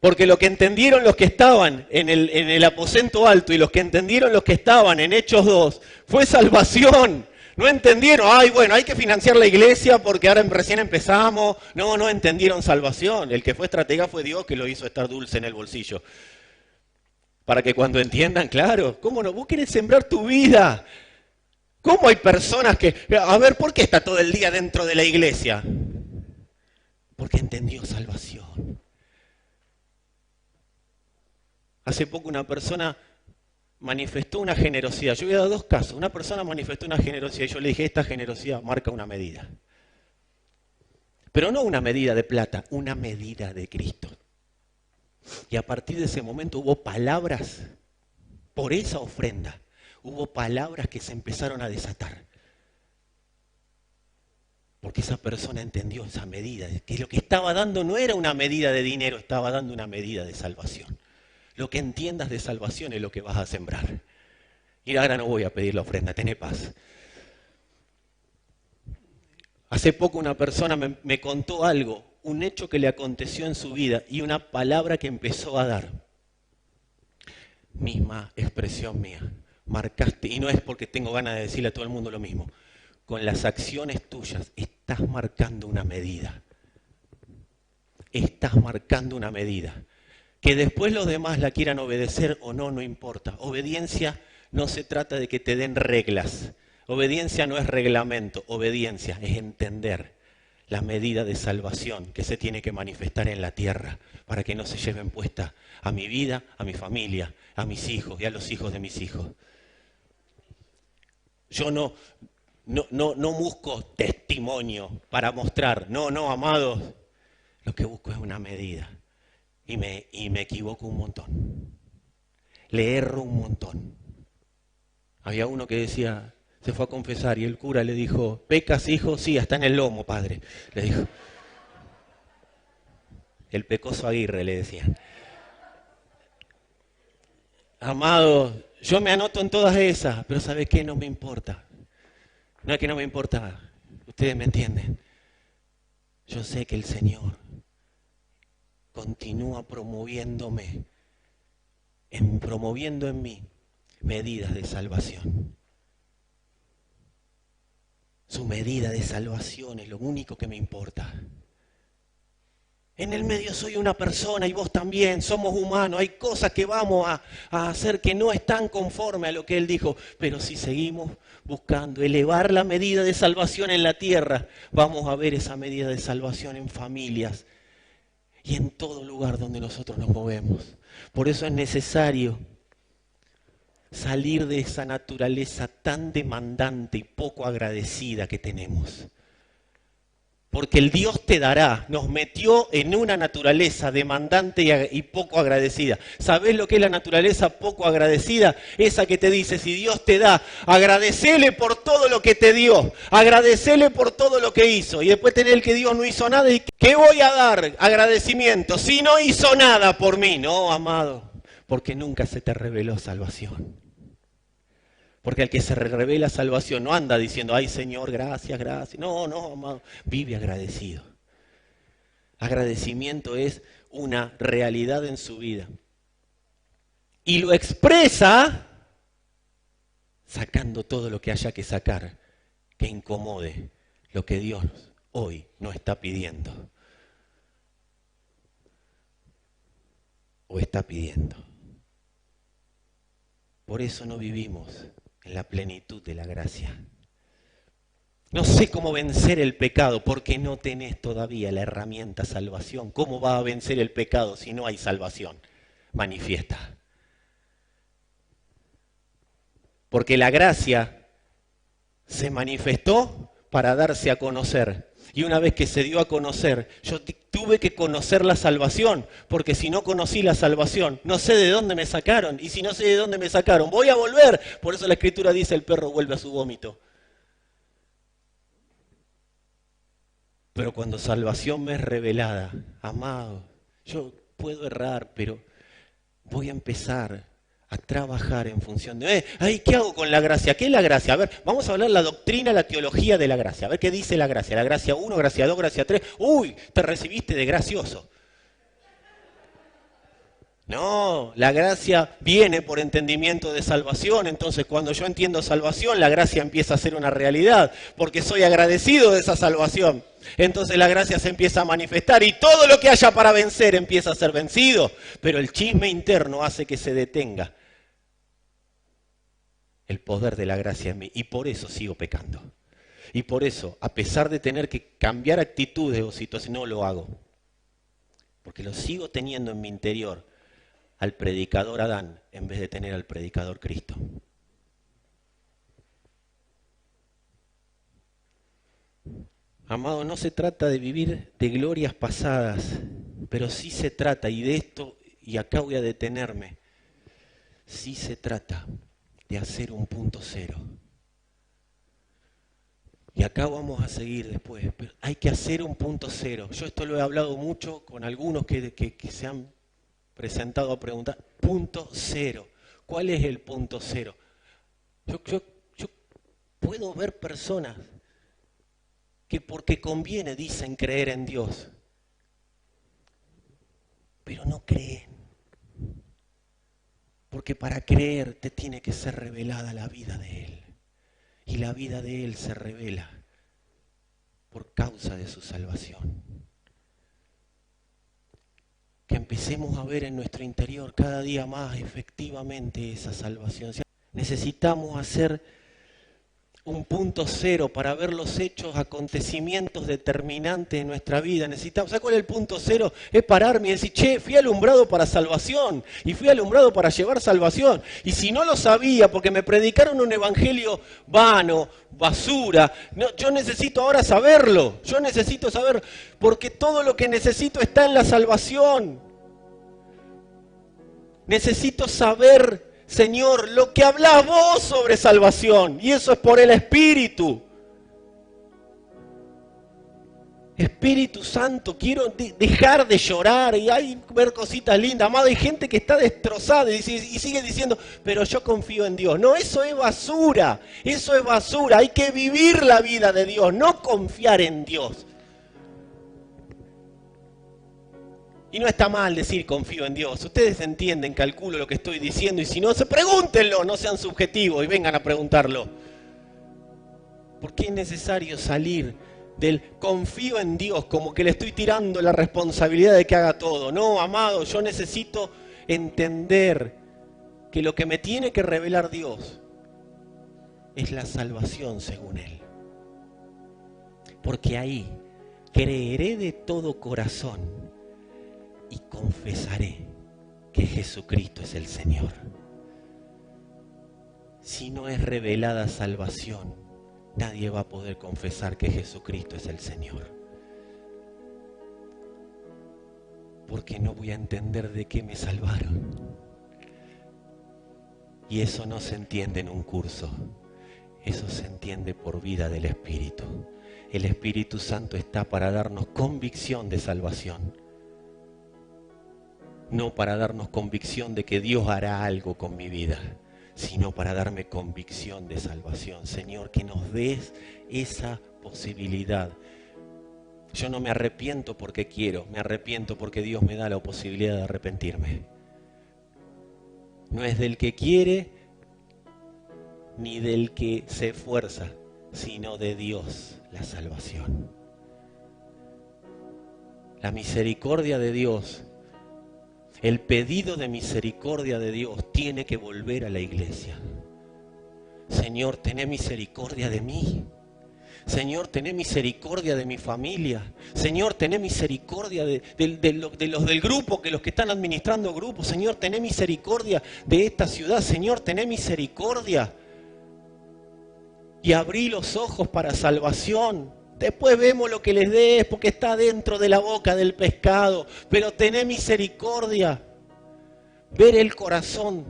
Porque lo que entendieron los que estaban en el aposento alto y los que entendieron los que estaban en Hechos 2, fue salvación. No entendieron, ay bueno, hay que financiar la iglesia porque ahora recién empezamos. No entendieron salvación. El que fue estratega fue Dios, que lo hizo estar dulce en el bolsillo. Para que cuando entiendan, claro, ¿cómo no? Vos querés sembrar tu vida. ¿Cómo hay personas que, a ver, ¿por qué está todo el día dentro de la iglesia? Porque entendió salvación. Hace poco una persona manifestó una generosidad. Yo voy a dar dos casos. Una persona manifestó una generosidad y yo le dije, esta generosidad marca una medida. Pero no una medida de plata, una medida de Cristo. Y a partir de ese momento hubo palabras por esa ofrenda. Hubo palabras que se empezaron a desatar. Porque esa persona entendió esa medida, que lo que estaba dando no era una medida de dinero, estaba dando una medida de salvación. Lo que entiendas de salvación es lo que vas a sembrar. Y ahora no voy a pedir la ofrenda, tené paz. Hace poco una persona me contó algo, un hecho que le aconteció en su vida y una palabra que empezó a dar. Misma expresión mía. Marcaste, y no es porque tengo ganas de decirle a todo el mundo lo mismo, con las acciones tuyas estás marcando una medida. Estás marcando una medida. Que después los demás la quieran obedecer o no, no importa. Obediencia no se trata de que te den reglas. Obediencia no es reglamento, obediencia es entender la medida de salvación que se tiene que manifestar en la tierra para que no se lleven puesta a mi vida, a mi familia, a mis hijos y a los hijos de mis hijos. Yo no busco testimonio para mostrar. No, amados. Lo que busco es una medida. Y me equivoco un montón. Le erro un montón. Había uno que decía, se fue a confesar y el cura le dijo, ¿pecas, hijo? Sí, hasta en el lomo, padre. Le dijo. El pecoso Aguirre, le decían. Amado, yo me anoto en todas esas, pero ¿sabe qué? No me importa. No es que no me importa, ustedes me entienden. Yo sé que el Señor continúa promoviendo en mí medidas de salvación. Su medida de salvación es lo único que me importa. En el medio soy una persona y vos también, somos humanos. Hay cosas que vamos a hacer que no están conforme a lo que Él dijo. Pero si seguimos buscando elevar la medida de salvación en la tierra, vamos a ver esa medida de salvación en familias y en todo lugar donde nosotros nos movemos. Por eso es necesario salir de esa naturaleza tan demandante y poco agradecida que tenemos. Porque el Dios te dará, nos metió en una naturaleza demandante y poco agradecida. ¿Sabés lo que es la naturaleza poco agradecida? Esa que te dice, si Dios te da, agradecele por todo lo que te dio, agradecele por todo lo que hizo. Y después tener que Dios no hizo nada, ¿y qué voy a dar? Agradecimiento, si no hizo nada por mí. No, amado, porque nunca se te reveló salvación. Porque al que se revela salvación no anda diciendo, ay Señor, gracias, gracias. No, no, amado, vive agradecido. Agradecimiento es una realidad en su vida. Y lo expresa sacando todo lo que haya que sacar, que incomode lo que Dios hoy nos está pidiendo. O está pidiendo. Por eso no vivimos en la plenitud de la gracia. No sé cómo vencer el pecado porque no tenés todavía la herramienta salvación. ¿Cómo va a vencer el pecado si no hay salvación manifiesta? Porque la gracia se manifestó para darse a conocer. Y una vez que se dio a conocer, yo tuve que conocer la salvación, porque si no conocí la salvación, no sé de dónde me sacaron. Y si no sé de dónde me sacaron, voy a volver. Por eso la Escritura dice, el perro vuelve a su vómito. Pero cuando salvación me es revelada, amado, yo puedo errar, pero voy a empezar a trabajar en función de, ¿qué hago con la gracia? ¿Qué es la gracia? A ver, vamos a hablar la doctrina, la teología de la gracia. A ver qué dice la gracia. La gracia 1, gracia 2, gracia 3. Uy, te recibiste de gracioso. No, la gracia viene por entendimiento de salvación. Entonces, cuando yo entiendo salvación, la gracia empieza a ser una realidad, porque soy agradecido de esa salvación. Entonces la gracia se empieza a manifestar y todo lo que haya para vencer empieza a ser vencido. Pero el chisme interno hace que se detenga el poder de la gracia en mí. Y por eso sigo pecando. Y por eso, a pesar de tener que cambiar actitudes o situaciones, no lo hago. Porque lo sigo teniendo en mi interior al predicador Adán en vez de tener al predicador Cristo. Amado, no se trata de vivir de glorias pasadas, pero sí se trata, y de esto, y acá voy a detenerme, sí se trata de hacer un punto cero. Y acá vamos a seguir después, pero hay que hacer un punto cero. Yo esto lo he hablado mucho con algunos que se han presentado a preguntar, punto cero. ¿Cuál es el punto cero? Yo puedo ver personas que porque conviene dicen creer en Dios, pero no creen. Porque para creer te tiene que ser revelada la vida de Él. Y la vida de Él se revela por causa de su salvación. Que empecemos a ver en nuestro interior cada día más efectivamente esa salvación. Necesitamos hacer un punto cero para ver los hechos, acontecimientos determinantes de nuestra vida. Necesitamos, ¿sabes cuál es el punto cero? Es pararme y decir, che, fui alumbrado para salvación y fui alumbrado para llevar salvación. Y si no lo sabía porque me predicaron un evangelio vano, basura, no, yo necesito ahora saberlo. Yo necesito saber porque todo lo que necesito está en la salvación. Necesito saber, Señor, lo que hablas vos sobre salvación, y eso es por el Espíritu. Espíritu Santo, quiero dejar de llorar y ver cositas lindas. Amado, hay gente que está destrozada y sigue diciendo, pero yo confío en Dios. No, eso es basura, eso es basura. Hay que vivir la vida de Dios, no confiar en Dios. Y no está mal decir confío en Dios. Ustedes entienden, calculo lo que estoy diciendo. Y si no, pregúntenlo, no sean subjetivos y vengan a preguntarlo. ¿Por qué es necesario salir del confío en Dios como que le estoy tirando la responsabilidad de que haga todo? No, amado, yo necesito entender que lo que me tiene que revelar Dios es la salvación según Él. Porque ahí creeré de todo corazón y confesaré que Jesucristo es el Señor. Si no es revelada salvación, nadie va a poder confesar que Jesucristo es el Señor. Porque no voy a entender de qué me salvaron. Y eso no se entiende en un curso. Eso se entiende por vida del Espíritu. El Espíritu Santo está para darnos convicción de salvación. No para darnos convicción de que Dios hará algo con mi vida, sino para darme convicción de salvación. Señor, que nos des esa posibilidad. Yo no me arrepiento porque quiero, me arrepiento porque Dios me da la posibilidad de arrepentirme. No es del que quiere ni del que se esfuerza, sino de Dios la salvación. La misericordia de Dios, el pedido de misericordia de Dios tiene que volver a la iglesia. Señor, tené misericordia de mí. Señor, tené misericordia de mi familia. Señor, tené misericordia de los del grupo, que los que están administrando grupos. Señor, tené misericordia de esta ciudad. Señor, tené misericordia. Y abrí los ojos para salvación. Después vemos lo que les des, porque está dentro de la boca del pescado. Pero tené misericordia. Ver el corazón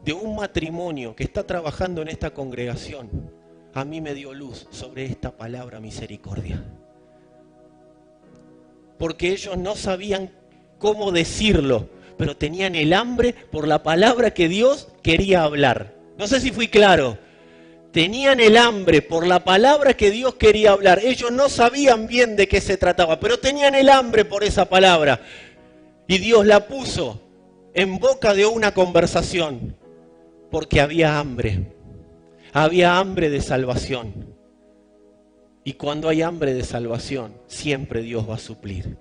de un matrimonio que está trabajando en esta congregación, a mí me dio luz sobre esta palabra misericordia. Porque ellos no sabían cómo decirlo, pero tenían el hambre por la palabra que Dios quería hablar. No sé si fui claro. Tenían el hambre por la palabra que Dios quería hablar. Ellos no sabían bien de qué se trataba, pero tenían el hambre por esa palabra. Y Dios la puso en boca de una conversación, porque había hambre. Había hambre de salvación. Y cuando hay hambre de salvación, siempre Dios va a suplir.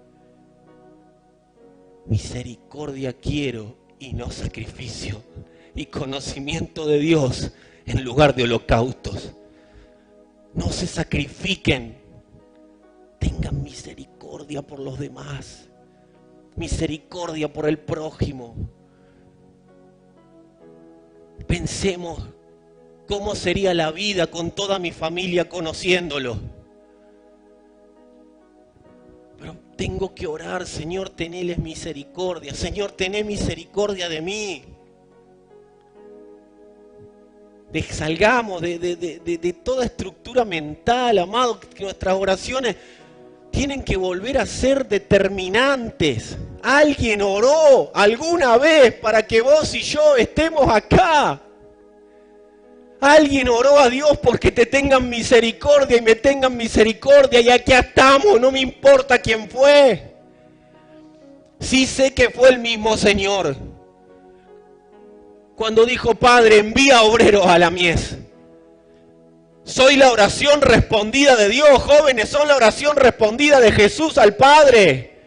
Misericordia quiero y no sacrificio. Y conocimiento de Dios en lugar de holocaustos. No se sacrifiquen. Tengan misericordia por los demás. Misericordia por el prójimo. Pensemos cómo sería la vida con toda mi familia conociéndolo. Pero tengo que orar, Señor, teneles misericordia. Señor, tené misericordia de mí. Salgamos de toda estructura mental, amado, que nuestras oraciones tienen que volver a ser determinantes. Alguien oró alguna vez para que vos y yo estemos acá. Alguien oró a Dios porque te tengan misericordia y me tengan misericordia, y aquí estamos, no me importa quién fue. Sí sé que fue el mismo Señor. Cuando dijo, Padre, envía obreros a la mies. Soy la oración respondida de Dios, jóvenes, son la oración respondida de Jesús al Padre.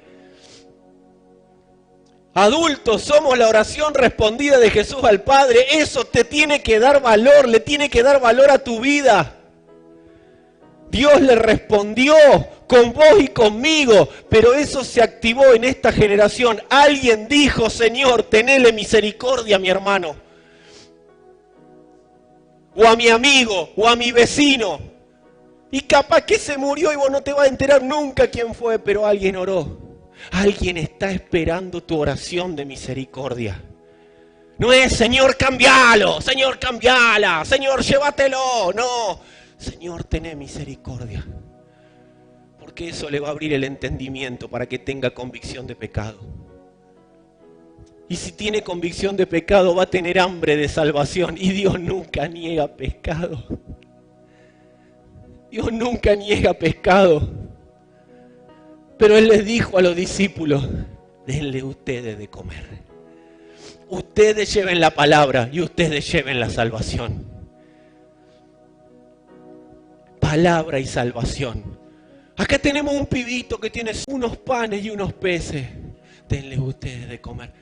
Adultos, somos la oración respondida de Jesús al Padre. Eso te tiene que dar valor, le tiene que dar valor a tu vida. Dios le respondió con vos y conmigo, pero eso se activó en esta generación. Alguien dijo, Señor, tenele misericordia a mi hermano, o a mi amigo, o a mi vecino. Y capaz que se murió y vos no te vas a enterar nunca quién fue, pero alguien oró. Alguien está esperando tu oración de misericordia. No es, Señor, cambialo, Señor, cambiala, Señor, llévatelo. No, Señor, tené misericordia. Porque eso le va a abrir el entendimiento para que tenga convicción de pecado. Y si tiene convicción de pecado, va a tener hambre de salvación. Y Dios nunca niega pecado. Dios nunca niega pecado. Pero Él les dijo a los discípulos, denle ustedes de comer. Ustedes lleven la palabra y ustedes lleven la salvación. Palabra y salvación. Acá tenemos un pibito que tiene unos panes y unos peces. Denle ustedes de comer.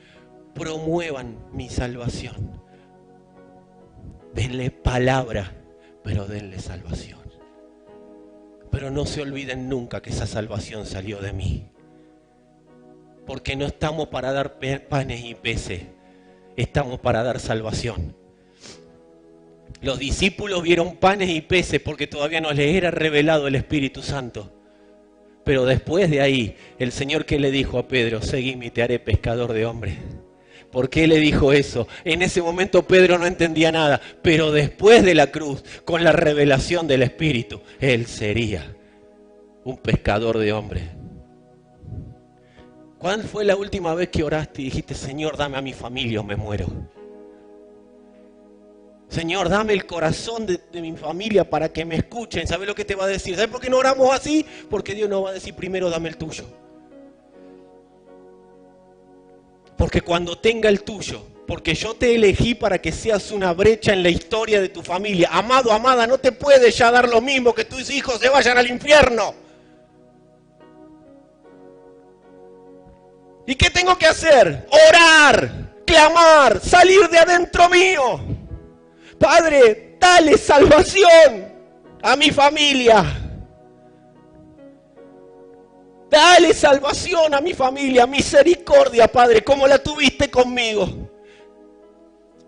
Promuevan mi salvación. Denle palabra, pero denle salvación. Pero no se olviden nunca que esa salvación salió de mí. Porque no estamos para dar panes y peces. Estamos para dar salvación. Los discípulos vieron panes y peces porque todavía no les era revelado el Espíritu Santo. Pero después de ahí, el Señor, ¿qué le dijo a Pedro? Seguime y te haré pescador de hombres. ¿Por qué le dijo eso? En ese momento Pedro no entendía nada, pero después de la cruz, con la revelación del Espíritu, él sería un pescador de hombres. ¿Cuándo fue la última vez que oraste y dijiste, Señor, dame a mi familia o me muero? Señor, dame el corazón de mi familia para que me escuchen. ¿Sabes lo que te va a decir? ¿Sabes por qué no oramos así? Porque Dios nos va a decir primero dame el tuyo. Porque cuando tenga el tuyo, porque yo te elegí para que seas una brecha en la historia de tu familia. Amado, amada, no te puedes ya dar lo mismo que tus hijos se vayan al infierno. ¿Y qué tengo que hacer? Orar, clamar, salir de adentro mío. Padre, dale salvación a mi familia. Dale salvación a mi familia, misericordia, Padre, como la tuviste conmigo.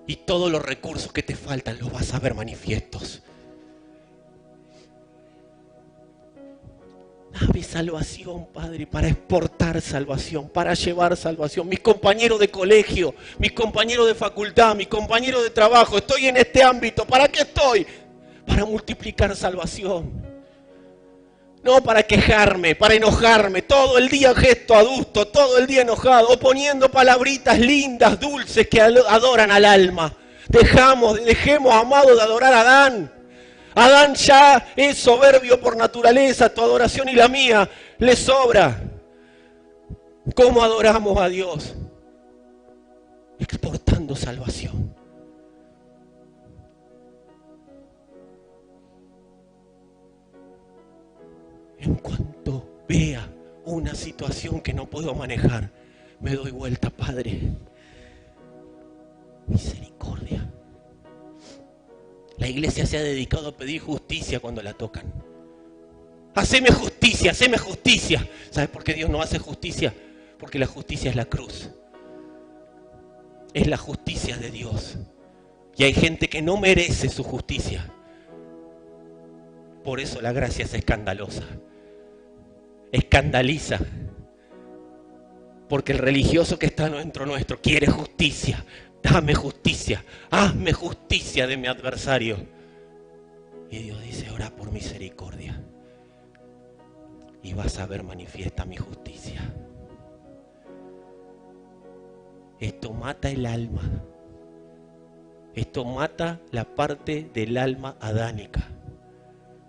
Y todos los recursos que te faltan los vas a ver manifiestos. Dame salvación, Padre, para exportar salvación, para llevar salvación. Mis compañeros de colegio, mis compañeros de facultad, mis compañeros de trabajo, estoy en este ámbito. ¿Para qué estoy? Para multiplicar salvación. No para quejarme, para enojarme, todo el día gesto adusto, todo el día enojado, o poniendo palabritas lindas, dulces que adoran al alma. Dejemos, amado, de adorar a Adán. Adán ya es soberbio por naturaleza, tu adoración y la mía le sobra. ¿Cómo adoramos a Dios? Exportando salvación. En cuanto vea una situación que no puedo manejar, me doy vuelta, Padre. Misericordia. La iglesia se ha dedicado a pedir justicia cuando la tocan. Haceme justicia, haceme justicia. ¿Sabes por qué Dios no hace justicia? Porque la justicia es la cruz. Es la justicia de Dios. Y hay gente que no merece su justicia. Por eso la gracia es escandalosa. Escandaliza. Porque el religioso que está dentro nuestro quiere justicia. Dame justicia, hazme justicia de mi adversario. Y Dios dice, ora por misericordia. Y vas a ver manifiesta mi justicia. Esto mata el alma. Esto mata la parte del alma adánica.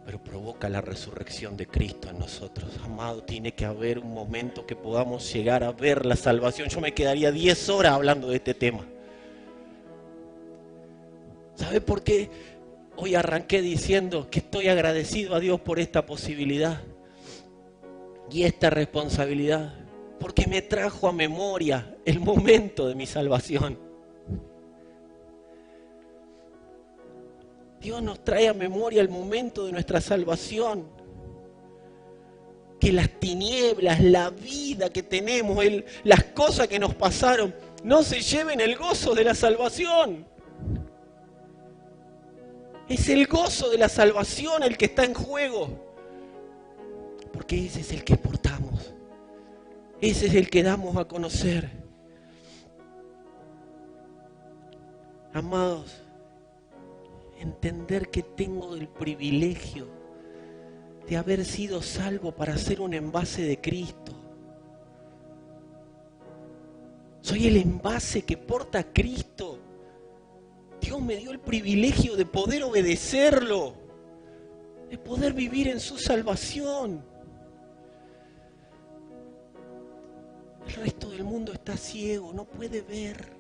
Pero provoca la resurrección de Cristo en nosotros. Amado, tiene que haber un momento que podamos llegar a ver la salvación. Yo me quedaría 10 horas hablando de este tema. ¿Sabe por qué hoy arranqué diciendo que estoy agradecido a Dios por esta posibilidad y esta responsabilidad? Porque me trajo a memoria el momento de mi salvación. Dios nos trae a memoria el momento de nuestra salvación. Que las tinieblas, la vida que tenemos, las cosas que nos pasaron, no se lleven el gozo de la salvación. Es el gozo de la salvación el que está en juego. Porque ese es el que portamos. Ese es el que damos a conocer. Amados, entender que tengo el privilegio de haber sido salvo para ser un envase de Cristo. Soy el envase que porta a Cristo. Dios me dio el privilegio de poder obedecerlo, de poder vivir en su salvación. El resto del mundo está ciego, no puede ver,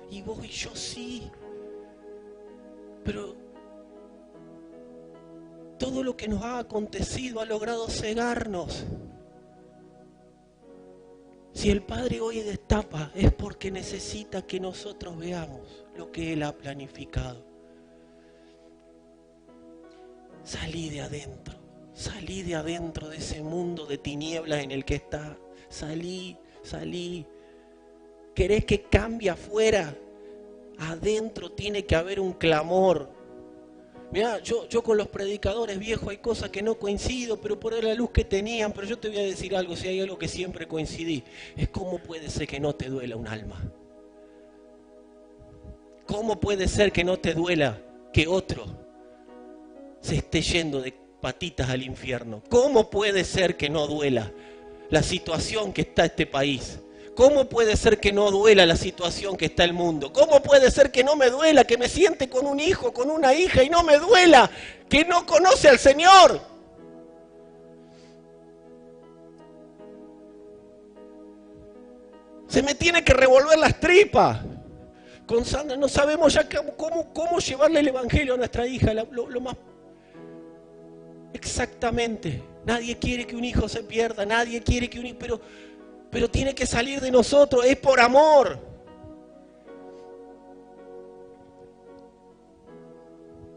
y vos y yo sí. Pero todo lo que nos ha acontecido ha logrado cegarnos. Si el Padre hoy destapa, es porque necesita que nosotros veamos lo que Él ha planificado. Salí de adentro de ese mundo de tinieblas en el que está. Salí. ¿Querés que cambie afuera? Adentro tiene que haber un clamor. Mirá, yo con los predicadores viejos hay cosas que no coincido, pero por la luz que tenían, pero yo te voy a decir algo, si hay algo que siempre coincidí, es cómo puede ser que no te duela un alma. ¿Cómo puede ser que no te duela que otro se esté yendo de patitas al infierno? ¿Cómo puede ser que no duela la situación que está este país? ¿Cómo puede ser que no duela la situación que está el mundo? ¿Cómo puede ser que no me duela, que me siente con un hijo, con una hija y no me duela, que no conoce al Señor? Se me tiene que revolver las tripas. Con Sandra no sabemos ya cómo llevarle el evangelio a nuestra hija, lo más... Exactamente. Nadie quiere que un hijo se pierda, nadie quiere que un hijo... Pero tiene que salir de nosotros, es por amor.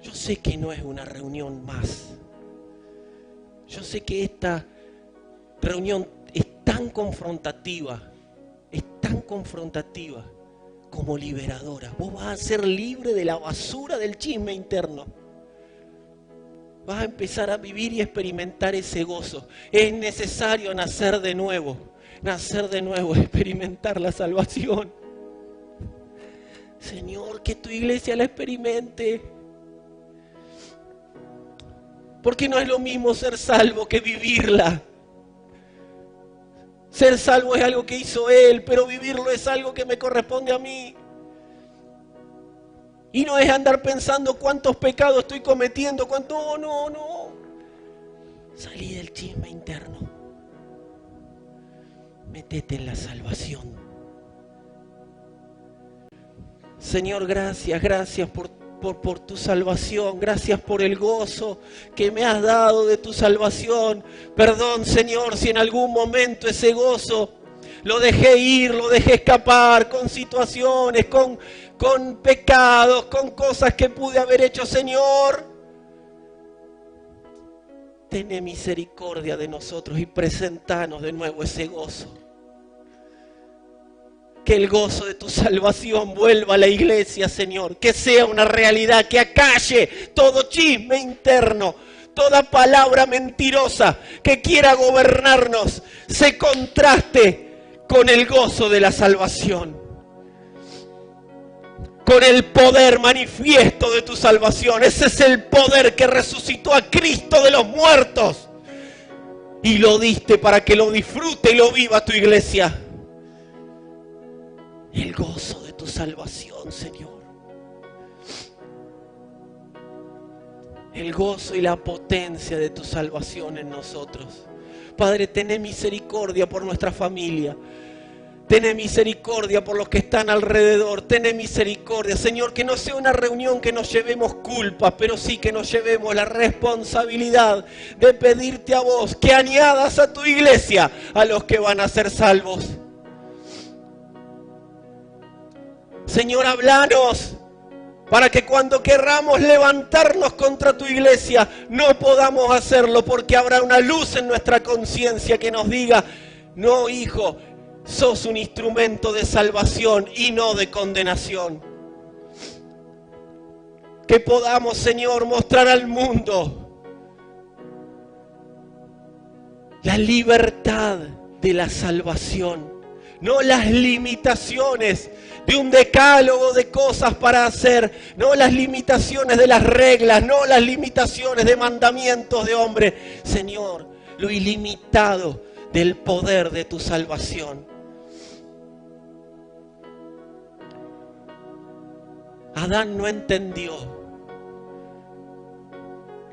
Yo sé que no es una reunión más. Yo sé que esta reunión es tan confrontativa como liberadora. Vos vas a ser libre de la basura del chisme interno. Vas a empezar a vivir y experimentar ese gozo. Es necesario nacer de nuevo, experimentar la salvación. Señor, que tu iglesia la experimente. Porque no es lo mismo ser salvo que vivirla. Ser salvo es algo que hizo Él, pero vivirlo es algo que me corresponde a mí. Y no es andar pensando cuántos pecados estoy cometiendo, no. Salí del chisme interno. Métete en la salvación. Señor, gracias por tu salvación, gracias por el gozo que me has dado de tu salvación. Perdón, Señor, si en algún momento ese gozo lo dejé ir, lo dejé escapar con situaciones, con pecados, con cosas que pude haber hecho, Señor. Ten misericordia de nosotros y presentanos de nuevo ese gozo. Que el gozo de tu salvación vuelva a la iglesia, Señor. Que sea una realidad, que acalle todo chisme interno, toda palabra mentirosa que quiera gobernarnos, se contraste con el gozo de la salvación. Con el poder manifiesto de tu salvación. Ese es el poder que resucitó a Cristo de los muertos. Y lo diste para que lo disfrute y lo viva tu iglesia. El gozo de tu salvación, Señor. El gozo y la potencia de tu salvación en nosotros. Padre, ten misericordia por nuestra familia. Ten misericordia por los que están alrededor. Ten misericordia, Señor, que no sea una reunión que nos llevemos culpa, pero sí que nos llevemos la responsabilidad de pedirte a vos que añadas a tu iglesia a los que van a ser salvos. Señor, háblanos para que cuando querramos levantarnos contra tu iglesia no podamos hacerlo, porque habrá una luz en nuestra conciencia que nos diga: no, hijo, sos un instrumento de salvación y no de condenación. Que podamos, Señor, mostrar al mundo la libertad de la salvación, no las limitaciones de un decálogo de cosas para hacer, no las limitaciones de las reglas, no las limitaciones de mandamientos de hombre. Señor, lo ilimitado del poder de tu salvación. Adán no entendió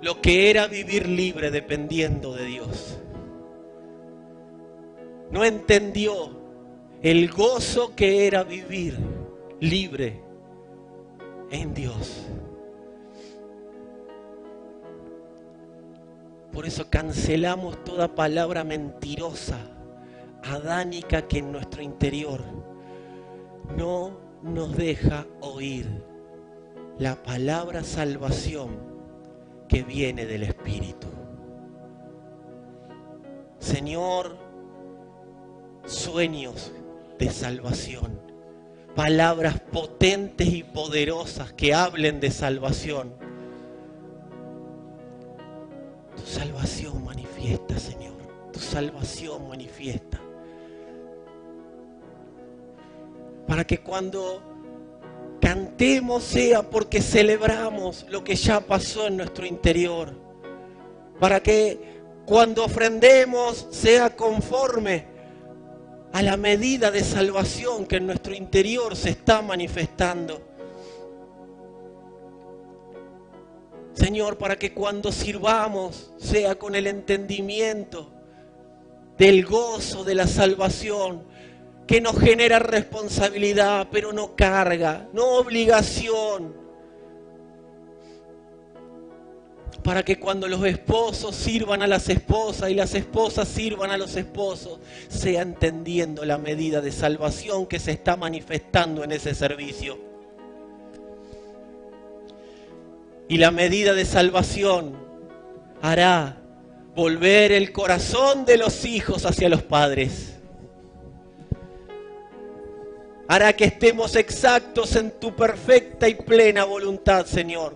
lo que era vivir libre dependiendo de Dios. No entendió el gozo que era vivir libre en Dios. Por eso cancelamos toda palabra mentirosa, adánica, que en nuestro interior no nos deja oír la palabra salvación que viene del Espíritu. Señor, sueños de salvación, palabras potentes y poderosas que hablen de salvación. Tu salvación manifiesta, Señor, tu salvación manifiesta. Para que cuando cantemos sea porque celebramos lo que ya pasó en nuestro interior. Para que cuando ofrendemos sea conforme a la medida de salvación que en nuestro interior se está manifestando. Señor, para que cuando sirvamos sea con el entendimiento del gozo de la salvación, que nos genera responsabilidad, pero no carga, no obligación. Para que cuando los esposos sirvan a las esposas y las esposas sirvan a los esposos, sea entendiendo la medida de salvación que se está manifestando en ese servicio. Y la medida de salvación hará volver el corazón de los hijos hacia los padres. Hará que estemos exactos en tu perfecta y plena voluntad, Señor.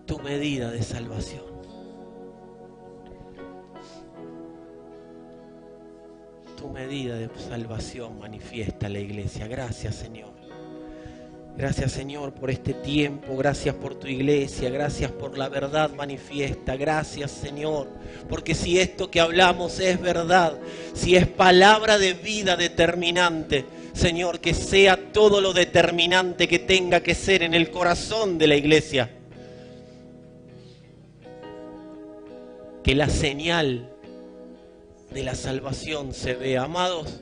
Tu medida de salvación. Tu medida de salvación manifiesta la iglesia. Gracias, Señor. Gracias, Señor, por este tiempo. Gracias por tu iglesia. Gracias por la verdad manifiesta. Gracias, Señor. Porque si esto que hablamos es verdad, si es palabra de vida determinante, Señor, que sea todo lo determinante que tenga que ser en el corazón de la iglesia. Que la señal de la salvación se vea. Amados,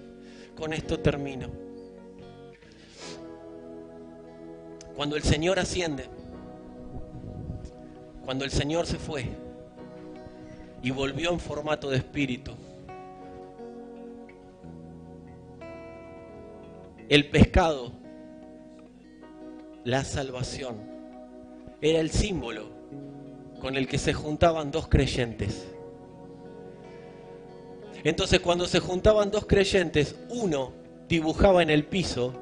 con esto termino. Cuando el Señor asciende, cuando el Señor se fue y volvió en formato de espíritu, el pescado, la salvación, era el símbolo con el que se juntaban dos creyentes. Entonces, cuando se juntaban dos creyentes, uno dibujaba en el piso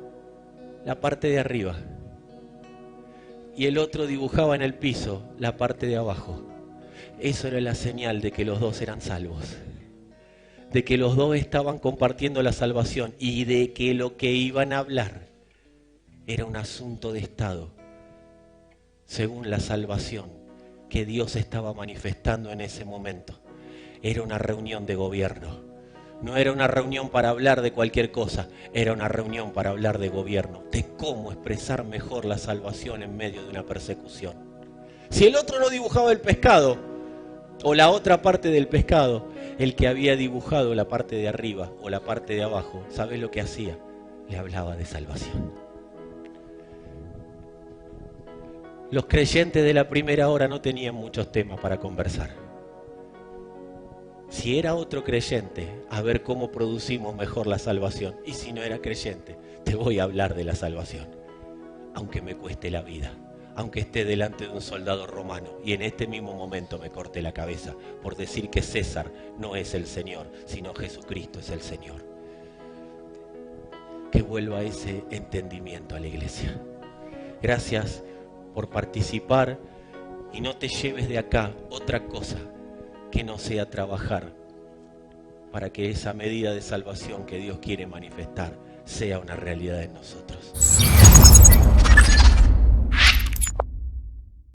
la parte de arriba y el otro dibujaba en el piso la parte de abajo. Eso era la señal de que los dos eran salvos, de que los dos estaban compartiendo la salvación y de que lo que iban a hablar era un asunto de estado, según la salvación que Dios estaba manifestando en ese momento. Era una reunión de gobierno. No era una reunión para hablar de cualquier cosa, era una reunión para hablar de gobierno, de cómo expresar mejor la salvación en medio de una persecución. Si el otro no dibujaba el pescado, o la otra parte del pescado, el que había dibujado la parte de arriba o la parte de abajo, ¿sabes lo que hacía? Le hablaba de salvación. Los creyentes de la primera hora no tenían muchos temas para conversar. Si era otro creyente, a ver cómo producimos mejor la salvación. Y si no era creyente, te voy a hablar de la salvación. Aunque me cueste la vida, aunque esté delante de un soldado romano y en este mismo momento me corte la cabeza por decir que César no es el Señor, sino Jesucristo es el Señor. Que vuelva ese entendimiento a la iglesia. Gracias por participar y no te lleves de acá otra cosa que no sea trabajar para que esa medida de salvación que Dios quiere manifestar sea una realidad en nosotros.